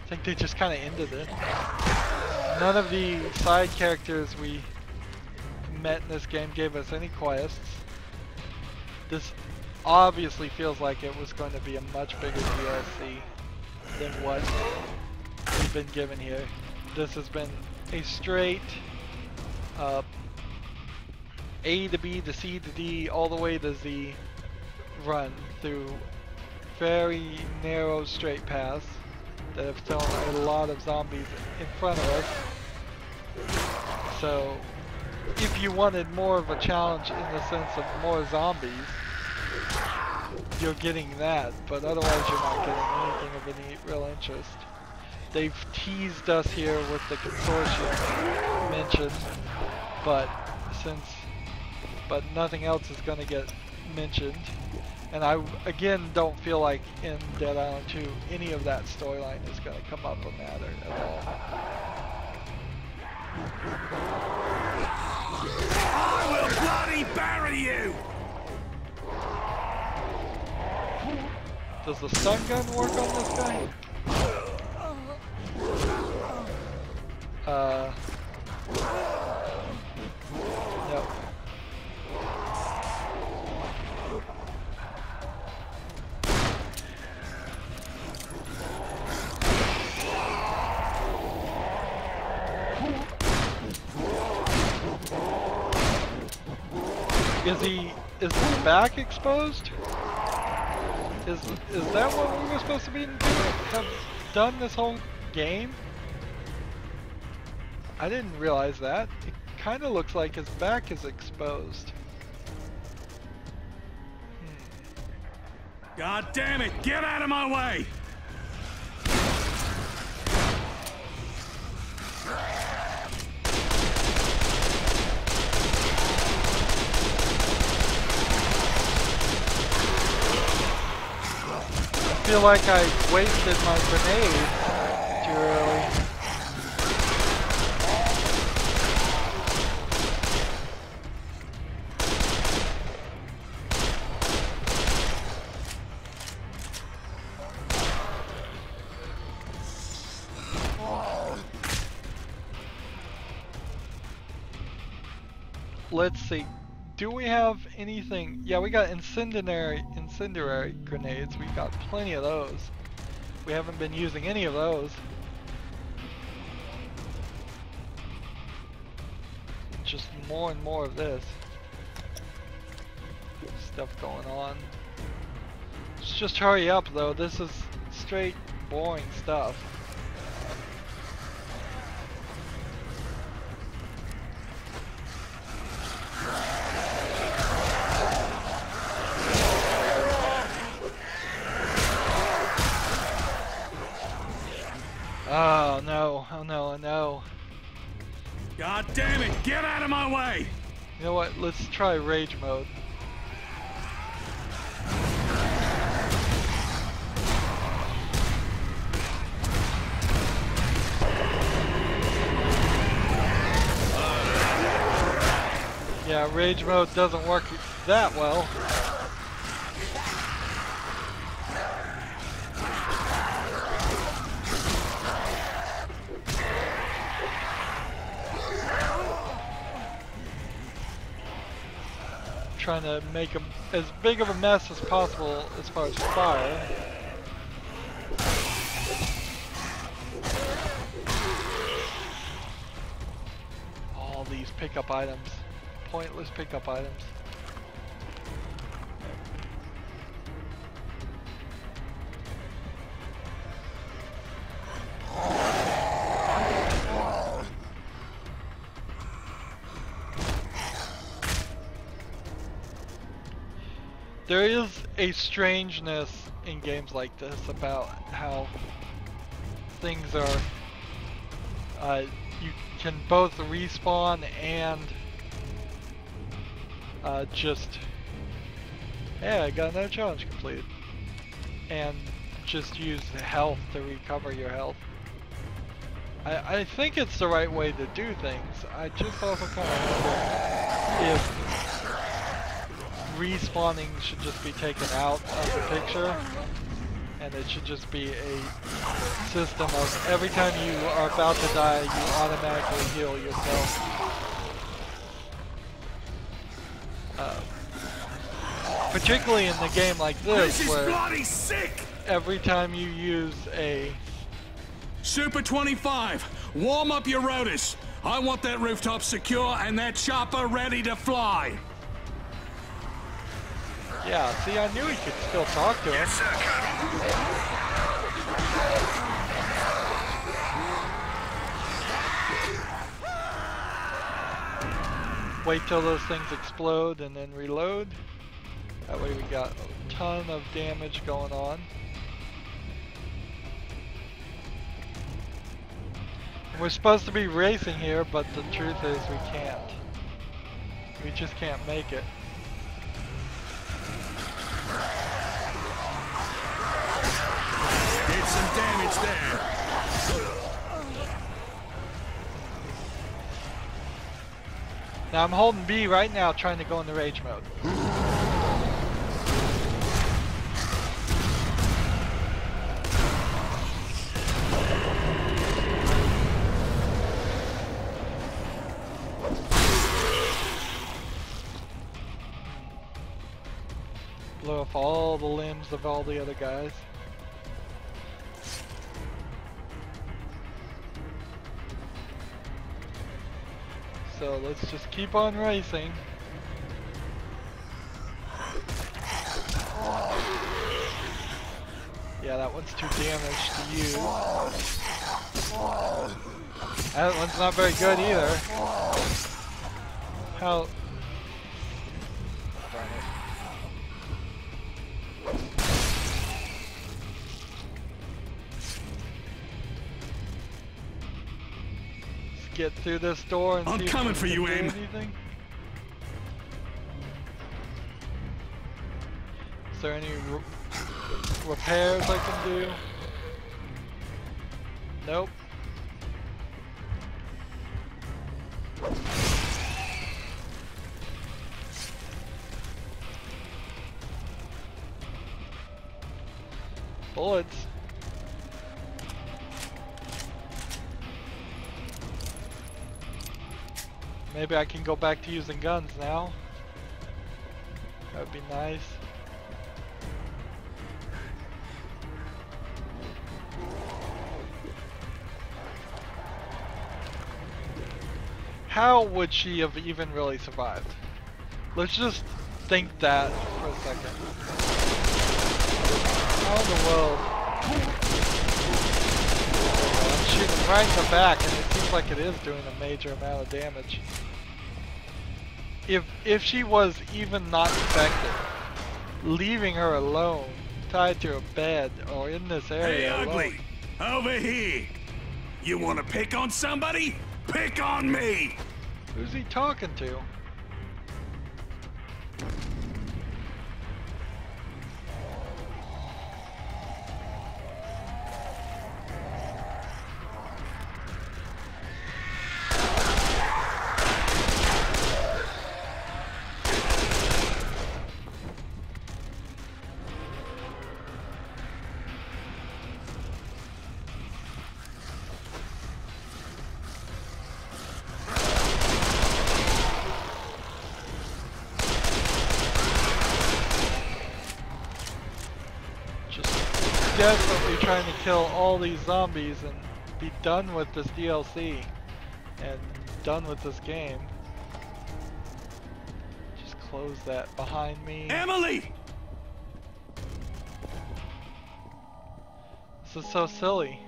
[SPEAKER 1] I think they just kind of ended it. None of the side characters we met in this game gave us any quests. This obviously feels like it was going to be a much bigger DLC than what we've been given here. This has been a straight A to B to C to D all the way to Z run through very narrow straight paths that have thrown a lot of zombies in front of us. So if you wanted more of a challenge in the sense of more zombies, you're getting that, but otherwise you're not getting anything of any real interest. They've teased us here with the consortium mentioned, but nothing else is going to get mentioned. And I, again, don't feel like in Dead Island 2 any of that storyline is going to come up or matter at all.
[SPEAKER 2] I will bloody bury you!
[SPEAKER 1] Does the stun gun work on this guy? Nope. Is his back exposed? Is that what we were supposed to be have done this whole game? I didn't realize that. It kind of looks like his back is exposed.
[SPEAKER 2] God damn it! Get out of my way!
[SPEAKER 1] I feel like I wasted my grenade too early. Let's see. Do we have anything? Yeah, we got incendiary grenades. We've got plenty of those. We haven't been using any of those. Just more and more of this stuff going on. Let's just hurry up though. This is straight boring stuff. Oh no, oh no, oh no.
[SPEAKER 2] God damn it, get out of my way!
[SPEAKER 1] You know what, let's try rage mode. Yeah, rage mode doesn't work that well. Trying to make as big of a mess as possible as far as fire. All these pickup items. Pointless pickup items. There is a strangeness in games like this about how things are, you can both respawn and just, hey, I got another challenge completed, and just use health to recover your health. I think it's the right way to do things. I just also kind of wonder if respawning should just be taken out of the picture, and it should just be a system of every time you are about to die, you automatically heal yourself. Particularly in the game like this, where
[SPEAKER 2] bloody sick!
[SPEAKER 1] Every time you use a
[SPEAKER 2] Super 25, warm up your rotors. I want that rooftop secure and that chopper ready to fly.
[SPEAKER 1] Yeah, see, I knew he could still talk to him.
[SPEAKER 8] Yes, sir, Colonel.
[SPEAKER 1] Wait till those things explode and then reload. That way we got a ton of damage going on. We're supposed to be racing here, but the truth is we can't. We just can't make it.
[SPEAKER 2] Did some damage there.
[SPEAKER 1] Now I'm holding B right now, trying to go into rage mode. Blow off all the limbs of all the other guys. So let's just keep on racing. Yeah, that one's too damaged to use. That one's not very good either. How? Let's get through this door and
[SPEAKER 2] I'm
[SPEAKER 1] see
[SPEAKER 2] coming
[SPEAKER 1] if
[SPEAKER 2] for
[SPEAKER 1] we
[SPEAKER 2] you,
[SPEAKER 1] can do
[SPEAKER 2] Em.
[SPEAKER 1] anything. Is there any repairs I can do? Nope. Bullets. Maybe I can go back to using guns now. That would be nice. How would she have even really survived? Let's just think that for a second. How in the world? I'm shooting right in the back, and it seems like it is doing a major amount of damage. If she was even not infected, leaving her alone, tied to a bed, or in this area
[SPEAKER 2] Hey,
[SPEAKER 1] alone.
[SPEAKER 2] ugly! Over here! You wanna pick on somebody? Pick on me!
[SPEAKER 1] Who's he talking to? Desperately trying to kill all these zombies and be done with this DLC and done with this game. Just close that behind me.
[SPEAKER 2] Emily!
[SPEAKER 1] This is so silly.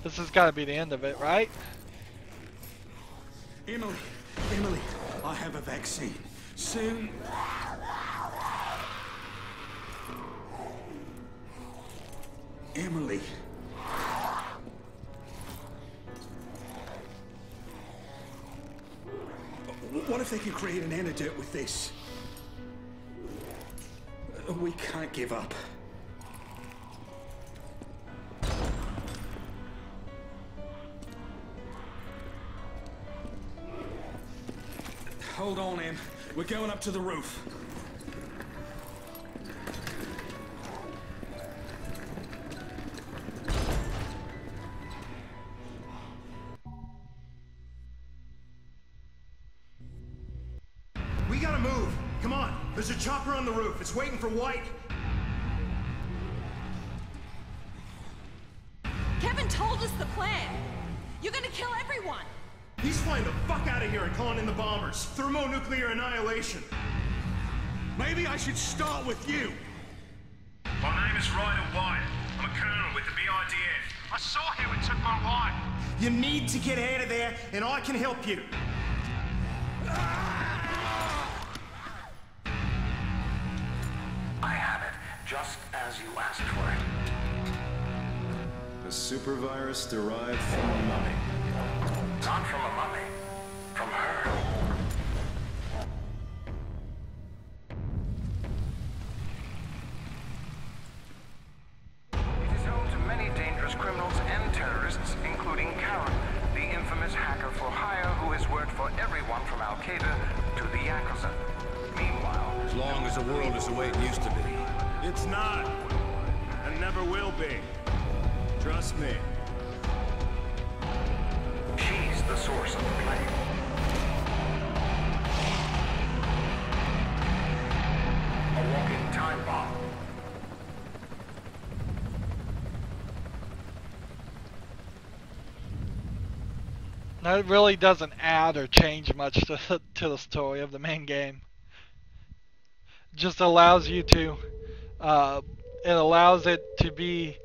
[SPEAKER 1] This has got to be the end of it, right?
[SPEAKER 2] Emily, I have a vaccine. Soon. Emily. What if they can create an antidote with this? We can't give up. Hold on, Em. We're going up to the roof.
[SPEAKER 4] We gotta move. Come on. There's a chopper on the roof. It's waiting for White.
[SPEAKER 5] Kevin told us the plan. You're gonna kill everyone.
[SPEAKER 4] He's flying the fuck out of here and calling in the bombers. Thermonuclear annihilation.
[SPEAKER 2] Maybe I should start with you.
[SPEAKER 8] My name is Ryder White. I'm a colonel with the BIDF. I saw him and took my wife.
[SPEAKER 4] You need to get out of there, and I can help you.
[SPEAKER 3] I have it, just as you asked for it.
[SPEAKER 4] A super virus derived from a mummy.
[SPEAKER 3] Not from a mummy, from her. It is home to many dangerous criminals and terrorists, including Karen, the infamous hacker for hire who has worked for everyone from Al-Qaeda to the Yakuza. Meanwhile,
[SPEAKER 9] As long as the world is the way it used to be.
[SPEAKER 4] It's not. And never will be. Trust me.
[SPEAKER 3] she's the source of the plague. A walking time bomb.
[SPEAKER 1] That really doesn't add or change much to the story of the main game. Just allows you to, it allows it to be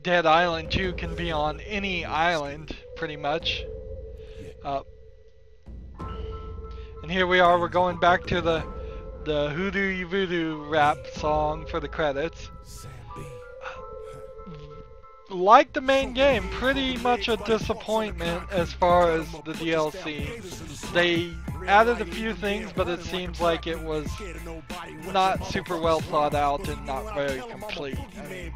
[SPEAKER 1] Dead Island 2 can be on any island, pretty much. And here we are, we're going back to the Hoodoo Voodoo rap song for the credits. Like the main game, pretty much a disappointment as far as the DLC. They added a few things, but it seems like it was not super well thought out and not very complete. I mean,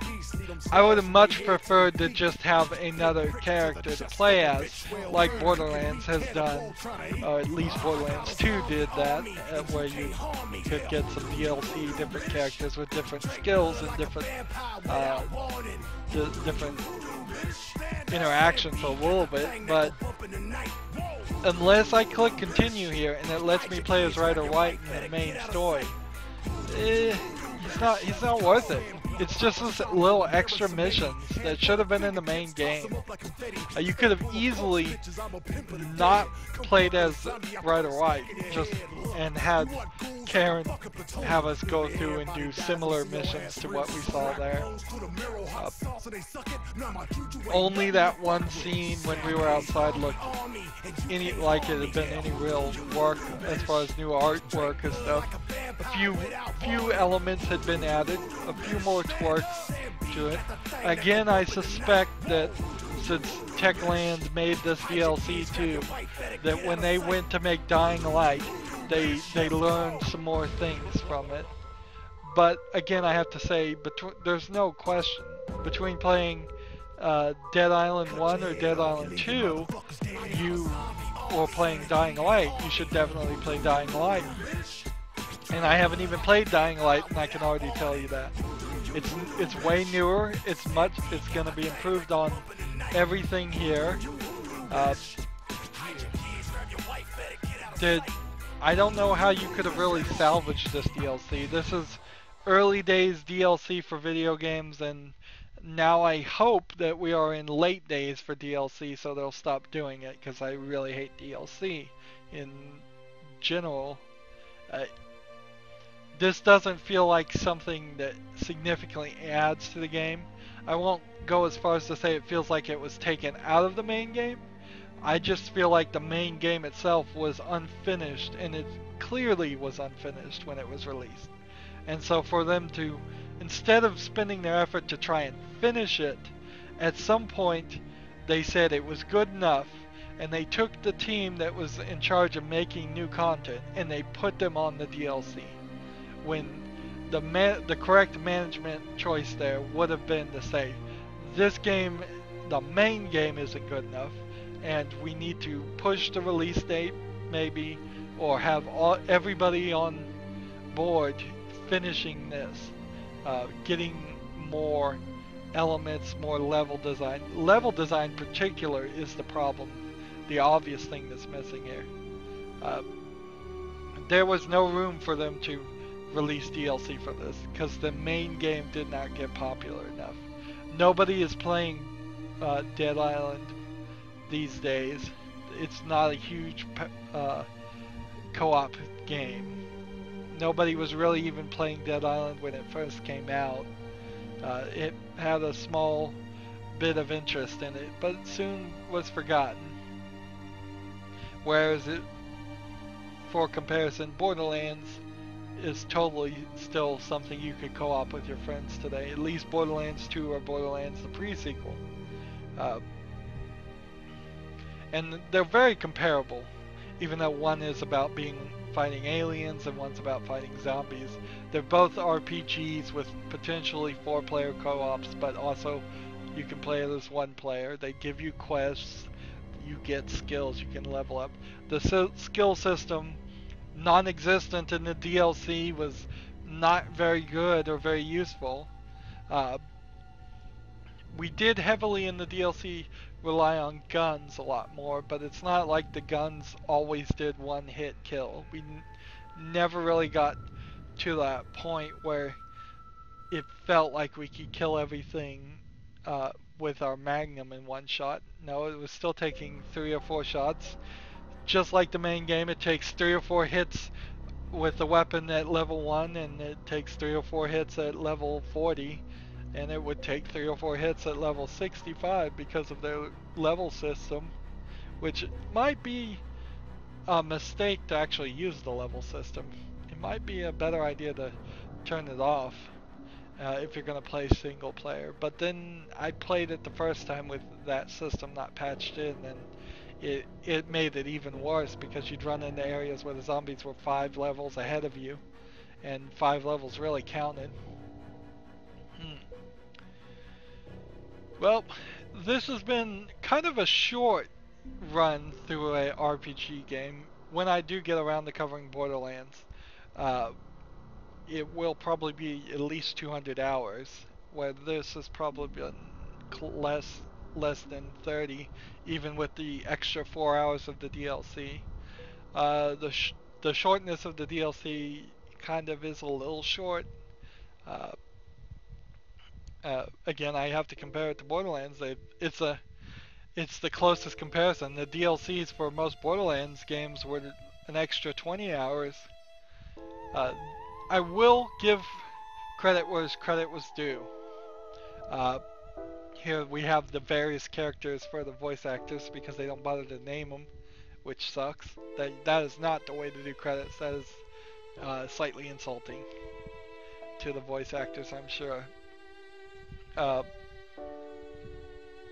[SPEAKER 1] I would have much preferred to just have another character to play as, like Borderlands has done, or at least Borderlands 2 did that, where you could get some DLC, different characters with different skills and different interactions a little bit, but unless I click continue here and it lets me play as Ryder White in the main story, he's not worth it. It's just this little extra missions that should have been in the main game. You could have easily not played as Ryder White, and had Karen have us go through and do similar missions to what we saw there. Only that one scene when we were outside looked like it had been any real work as far as new artwork and stuff. A few elements had been added, a few more twerks to it. Again, I suspect that since Techland made this DLC too, that when they went to make Dying Light, they learned some more things from it. But again, I have to say, there's no question between playing Dead Island 1 or Dead Island 2, or playing Dying Light, you should definitely play Dying Light. And I haven't even played Dying Light, and I can already tell you that. It's way newer. It's going to be improved on everything here. I don't know how you could have really salvaged this DLC. This is early days DLC for video games, and now I hope that we are in late days for DLC, so they'll stop doing it, because I really hate DLC in general. This doesn't feel like something that significantly adds to the game. I won't go as far as to say it feels like it was taken out of the main game. I just feel like the main game itself was unfinished, and it clearly was unfinished when it was released. And so for them to, instead of spending their effort to try and finish it, at some point they said it was good enough, and they took the team that was in charge of making new content and they put them on the DLC. When the correct management choice there would have been to say, this game, the main game isn't good enough, and we need to push the release date maybe, or have everybody on board finishing this, getting more elements, more level design. Level design in particular is the problem, the obvious thing that's missing here. There was no room for them to release DLC for this, because the main game did not get popular enough. Nobody is playing Dead Island these days. It's not a huge co-op game. Nobody was really even playing Dead Island when it first came out. It had a small bit of interest in it, but it soon was forgotten. Whereas for comparison, Borderlands is totally still something you could co-op with your friends today. At least Borderlands 2 or Borderlands the pre-sequel. And they're very comparable, even though one is about fighting aliens and one's about fighting zombies. They're both RPGs with potentially 4-player co-ops, but also you can play it as 1 player. They give you quests, you get skills, you can level up. The skill system, non-existent in the DLC, was not very good or very useful. We did heavily in the DLC rely on guns a lot more, but it's not like the guns always did one-hit kill. We never really got to that point where it felt like we could kill everything with our Magnum in one shot. No, it was still taking 3 or 4 shots. Just like the main game, it takes 3 or 4 hits with the weapon at level 1, and it takes 3 or 4 hits at level 40. and it would take 3 or 4 hits at level 65 because of their level system, which might be a mistake to actually use the level system. It might be a better idea to turn it off if you're going to play single player. But then I played it the first time with that system not patched in, and it made it even worse because you'd run into areas where the zombies were 5 levels ahead of you, and 5 levels really counted. Well, this has been kind of a short run through a RPG game. When I do get around to covering Borderlands, it will probably be at least 200 hours, where this has probably been less than 30, even with the extra 4 hours of the DLC. The shortness of the DLC kind of is a little short. Again, I have to compare it to Borderlands. It's the closest comparison. The DLCs for most Borderlands games were an extra 20 hours. I will give credit where credit was due. Here we have the various characters for the voice actors because they don't bother to name them, which sucks. That is not the way to do credits. That is slightly insulting to the voice actors, I'm sure.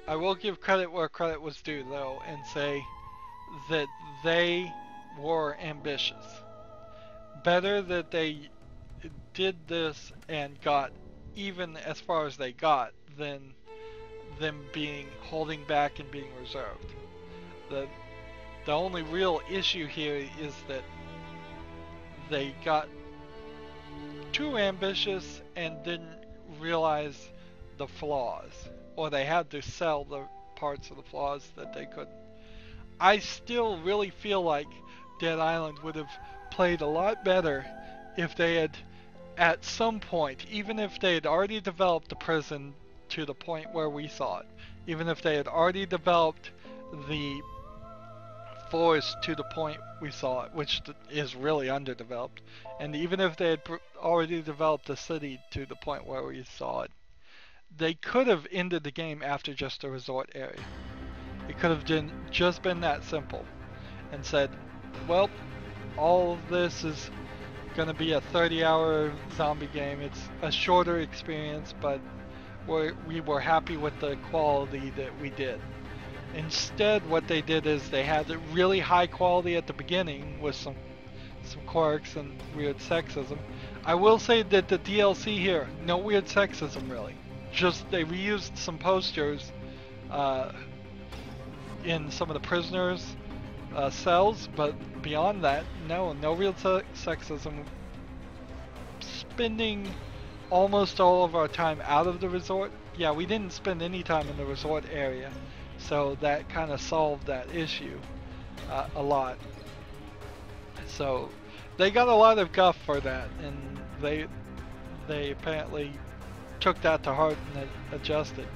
[SPEAKER 1] I will give credit where credit was due, though, and say that they were ambitious. Better that they did this and got even as far as they got than them holding back and being reserved. The only real issue here is that they got too ambitious and didn't realize the flaws, or they had to sell the parts of the flaws that they couldn't. I still really feel like Dead Island would have played a lot better if they had, at some point, even if they had already developed the prison to the point where we saw it, even if they had already developed the forest to the point we saw it, which is really underdeveloped, and even if they had already developed the city to the point where we saw it, they could have ended the game after just a resort area. It could have just been that simple and said, well, all of this is going to be a 30-hour zombie game. It's a shorter experience, but we were happy with the quality that we did. Instead, what they did is they had it really high quality at the beginning with some quirks and weird sexism. I will say that the DLC here, no weird sexism really. Just they reused some posters in some of the prisoners' cells, but beyond that, no real sexism. Spending almost all of our time out of the resort. Yeah, we didn't spend any time in the resort area, so that kind of solved that issue a lot. So they got a lot of guff for that, and they apparently took that to heart and adjusted.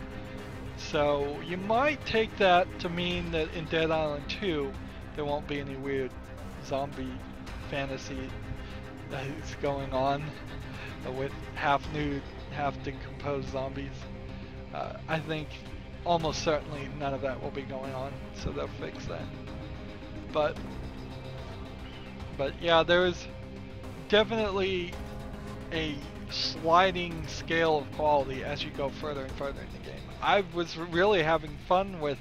[SPEAKER 1] So you might take that to mean that in Dead Island 2 there won't be any weird zombie fantasy that is going on with half nude, half decomposed zombies. I think almost certainly none of that will be going on, so they'll fix that. But yeah, there is definitely a sliding scale of quality as you go further and further in the game. I was really having fun with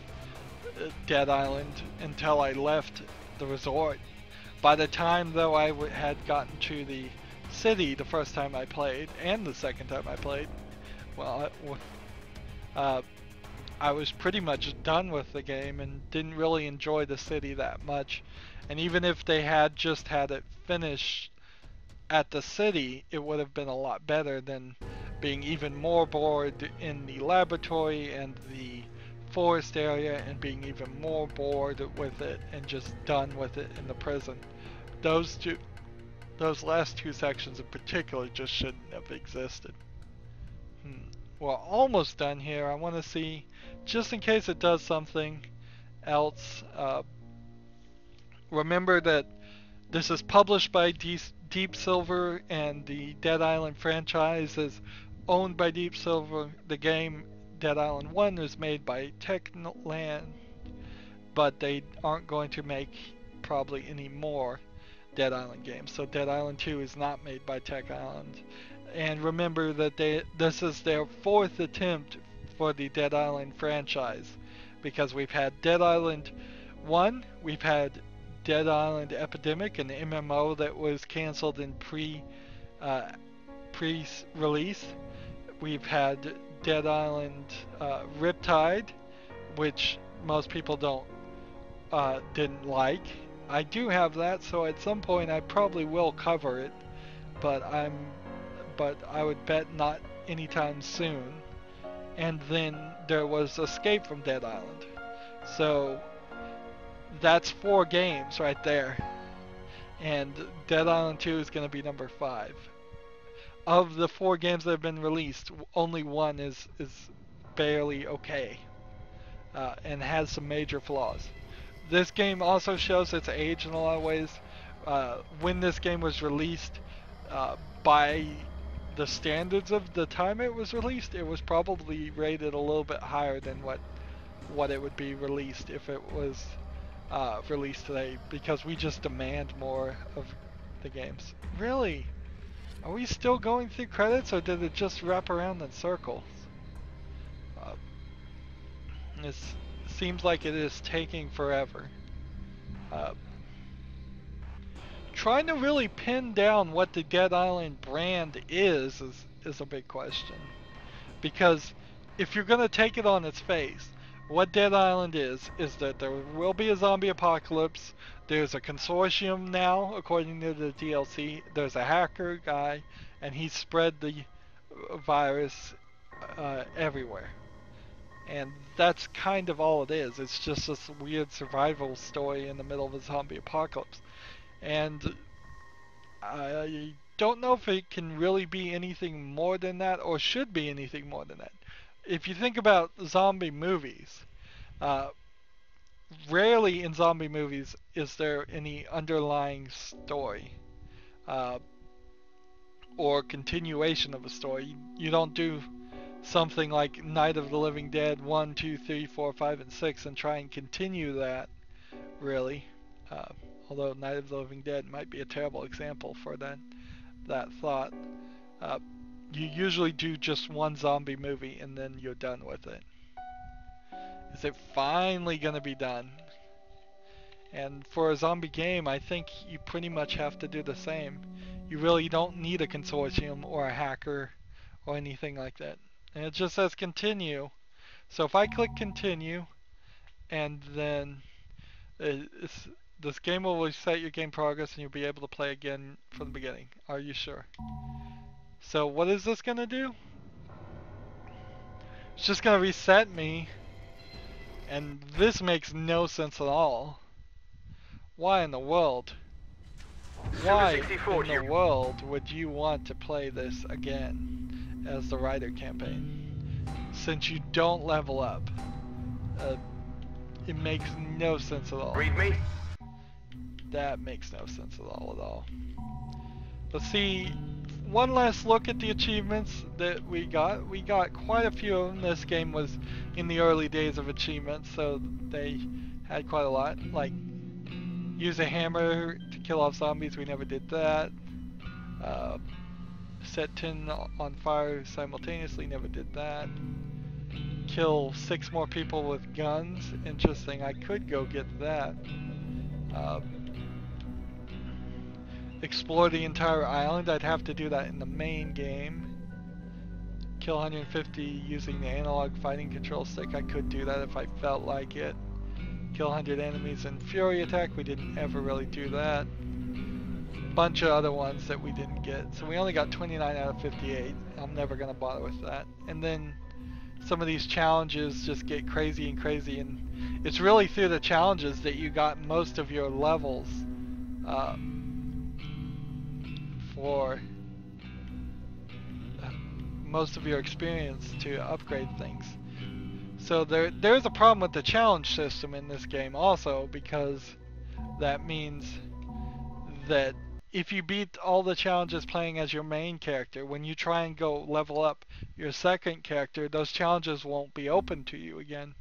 [SPEAKER 1] Dead Island until I left the resort. By the time though I had gotten to the city the first time I played and the second time I played, well, I was pretty much done with the game and didn't really enjoy the city that much. And even if they had just had it finished at the city, it would have been a lot better than being even more bored in the laboratory and the forest area and being even more bored with it and just done with it in the prison. Those last two sections in particular just shouldn't have existed. We're almost done here. I want to see, just in case it does something else, remember that this is published by Deep Silver, and the Dead Island franchise is owned by Deep Silver. The game Dead Island 1 was made by Techland, but they aren't going to make probably any more Dead Island games. So Dead Island 2 is not made by Tech Island. And remember that this is their 4th attempt for the Dead Island franchise, because we've had Dead Island 1, we've had Dead Island Epidemic, an MMO that was canceled in pre-release. We've had Dead Island Riptide, which most people didn't like. I do have that, so at some point I probably will cover it, but I would bet not anytime soon. And then there was Escape from Dead Island. So that's 4 games right there. And Dead Island 2 is going to be number 5. Of the 4 games that have been released, only one is barely okay, and has some major flaws. This game also shows its age in a lot of ways. When this game was released, by the standards of the time it was released, it was probably rated a little bit higher than what it would be released if it was released today, because we just demand more of the games. Really? Are we still going through credits, or did it just wrap around in circles? It seems like it is taking forever. Trying to really pin down what the Dead Island brand is a big question. Because if you're going to take it on its face, what Dead Island is that there will be a zombie apocalypse. There's a consortium now, according to the DLC. There's a hacker guy, and he spread the virus everywhere. And that's kind of all it is. It's just this weird survival story in the middle of a zombie apocalypse. And I don't know if it can really be anything more than that, or should be anything more than that. If you think about zombie movies, rarely in zombie movies is there any underlying story or continuation of a story. You don't do something like Night of the Living Dead 1, 2, 3, 4, 5, and 6 and try and continue that, really. Although Night of the Living Dead might be a terrible example for that thought. You usually do just one zombie movie and then you're done with it. Is it finally going to be done? And for a zombie game, I think you pretty much have to do the same. You really don't need a consortium or a hacker or anything like that. And it just says continue. So if I click continue, and then this game will reset your game progress and you'll be able to play again from the beginning. Are you sure? So what is this going to do? It's just going to reset me. And this makes no sense at all. Why in the world? Why in the world would you want to play this again as the Ryder campaign? Since you don't level up. It makes no sense at all.
[SPEAKER 8] Read me?
[SPEAKER 1] That makes no sense at all. Let's see. One last look at the achievements that we got. We got quite a few of them. This game was in the early days of achievements, so they had quite a lot. Like, use a hammer to kill off zombies, we never did that. Set 10 on fire simultaneously, never did that. Kill 6 more people with guns, interesting, I could go get that. Explore the entire island, I'd have to do that in the main game. Kill 150 using the analog fighting control stick, I could do that if I felt like it. Kill 100 enemies in Fury Attack, we didn't ever really do that. Bunch of other ones that we didn't get, so we only got 29 out of 58. I'm never gonna bother with that. And then some of these challenges just get crazy and crazy, and it's really through the challenges that you got most of your levels for most of your experience to upgrade things. So there's a problem with the challenge system in this game also, because that means that if you beat all the challenges playing as your main character, when you try and go level up your second character, those challenges won't be open to you again.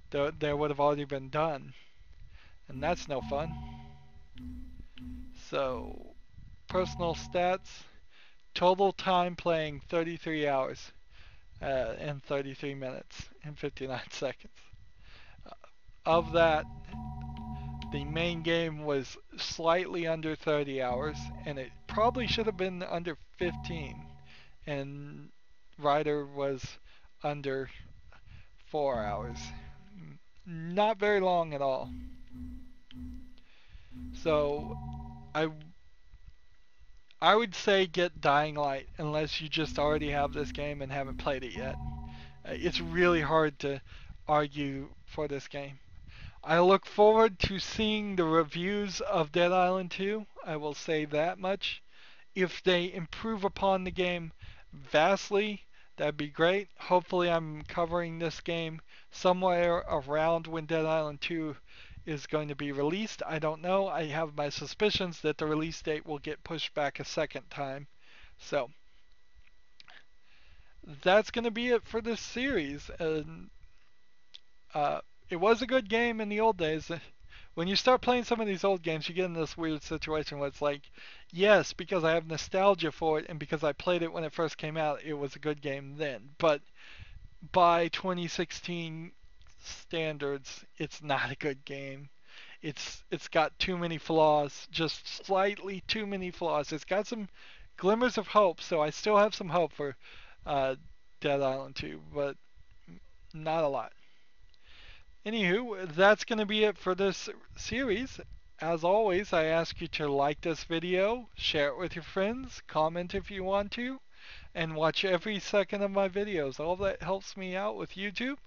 [SPEAKER 1] They would have already been done, and that's no fun. So, personal stats, total time playing 33 hours and 33 minutes and 59 seconds. Of that, the main game was slightly under 30 hours, and it probably should have been under 15. And Ryder was under 4 hours. Not very long at all. So I would say get Dying Light unless you just already have this game and haven't played it yet. It's really hard to argue for this game. I look forward to seeing the reviews of Dead Island 2. I will say that much. If they improve upon the game vastly, that'd be great. Hopefully I'm covering this game somewhere around when Dead Island 2 is going to be released. I don't know. I have my suspicions that the release date will get pushed back a second time. So that's going to be it for this series. It was a good game in the old days. When you start playing some of these old games, you get in this weird situation where it's like, yes, because I have nostalgia for it and because I played it when it first came out, it was a good game then. But by 2016 standards, it's not a good game. It's got too many flaws, just slightly too many flaws. It's got some glimmers of hope, so I still have some hope for uh, Dead Island 2, but not a lot. Anywho, that's going to be it for this series. As always, I ask you to like this video, share it with your friends, comment if you want to, and watch every second of my videos. All that helps me out with YouTube.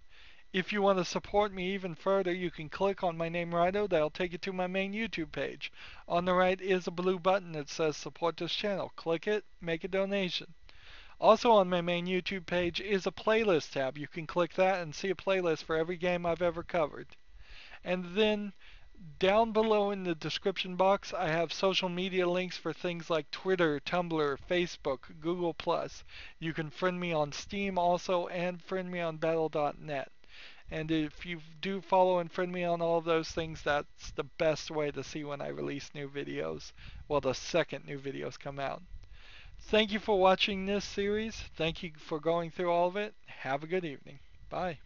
[SPEAKER 1] If you want to support me even further, you can click on my name Rydo. That'll take you to my main YouTube page. On the right is a blue button that says support this channel. Click it, make a donation. Also on my main YouTube page is a playlist tab. You can click that and see a playlist for every game I've ever covered. And then down below in the description box, I have social media links for things like Twitter, Tumblr, Facebook, Google+. You can friend me on Steam also and friend me on battle.net. And if you do follow and friend me on all of those things, that's the best way to see when I release new videos. Well, the second new videos come out. Thank you for watching this series. Thank you for going through all of it. Have a good evening. Bye.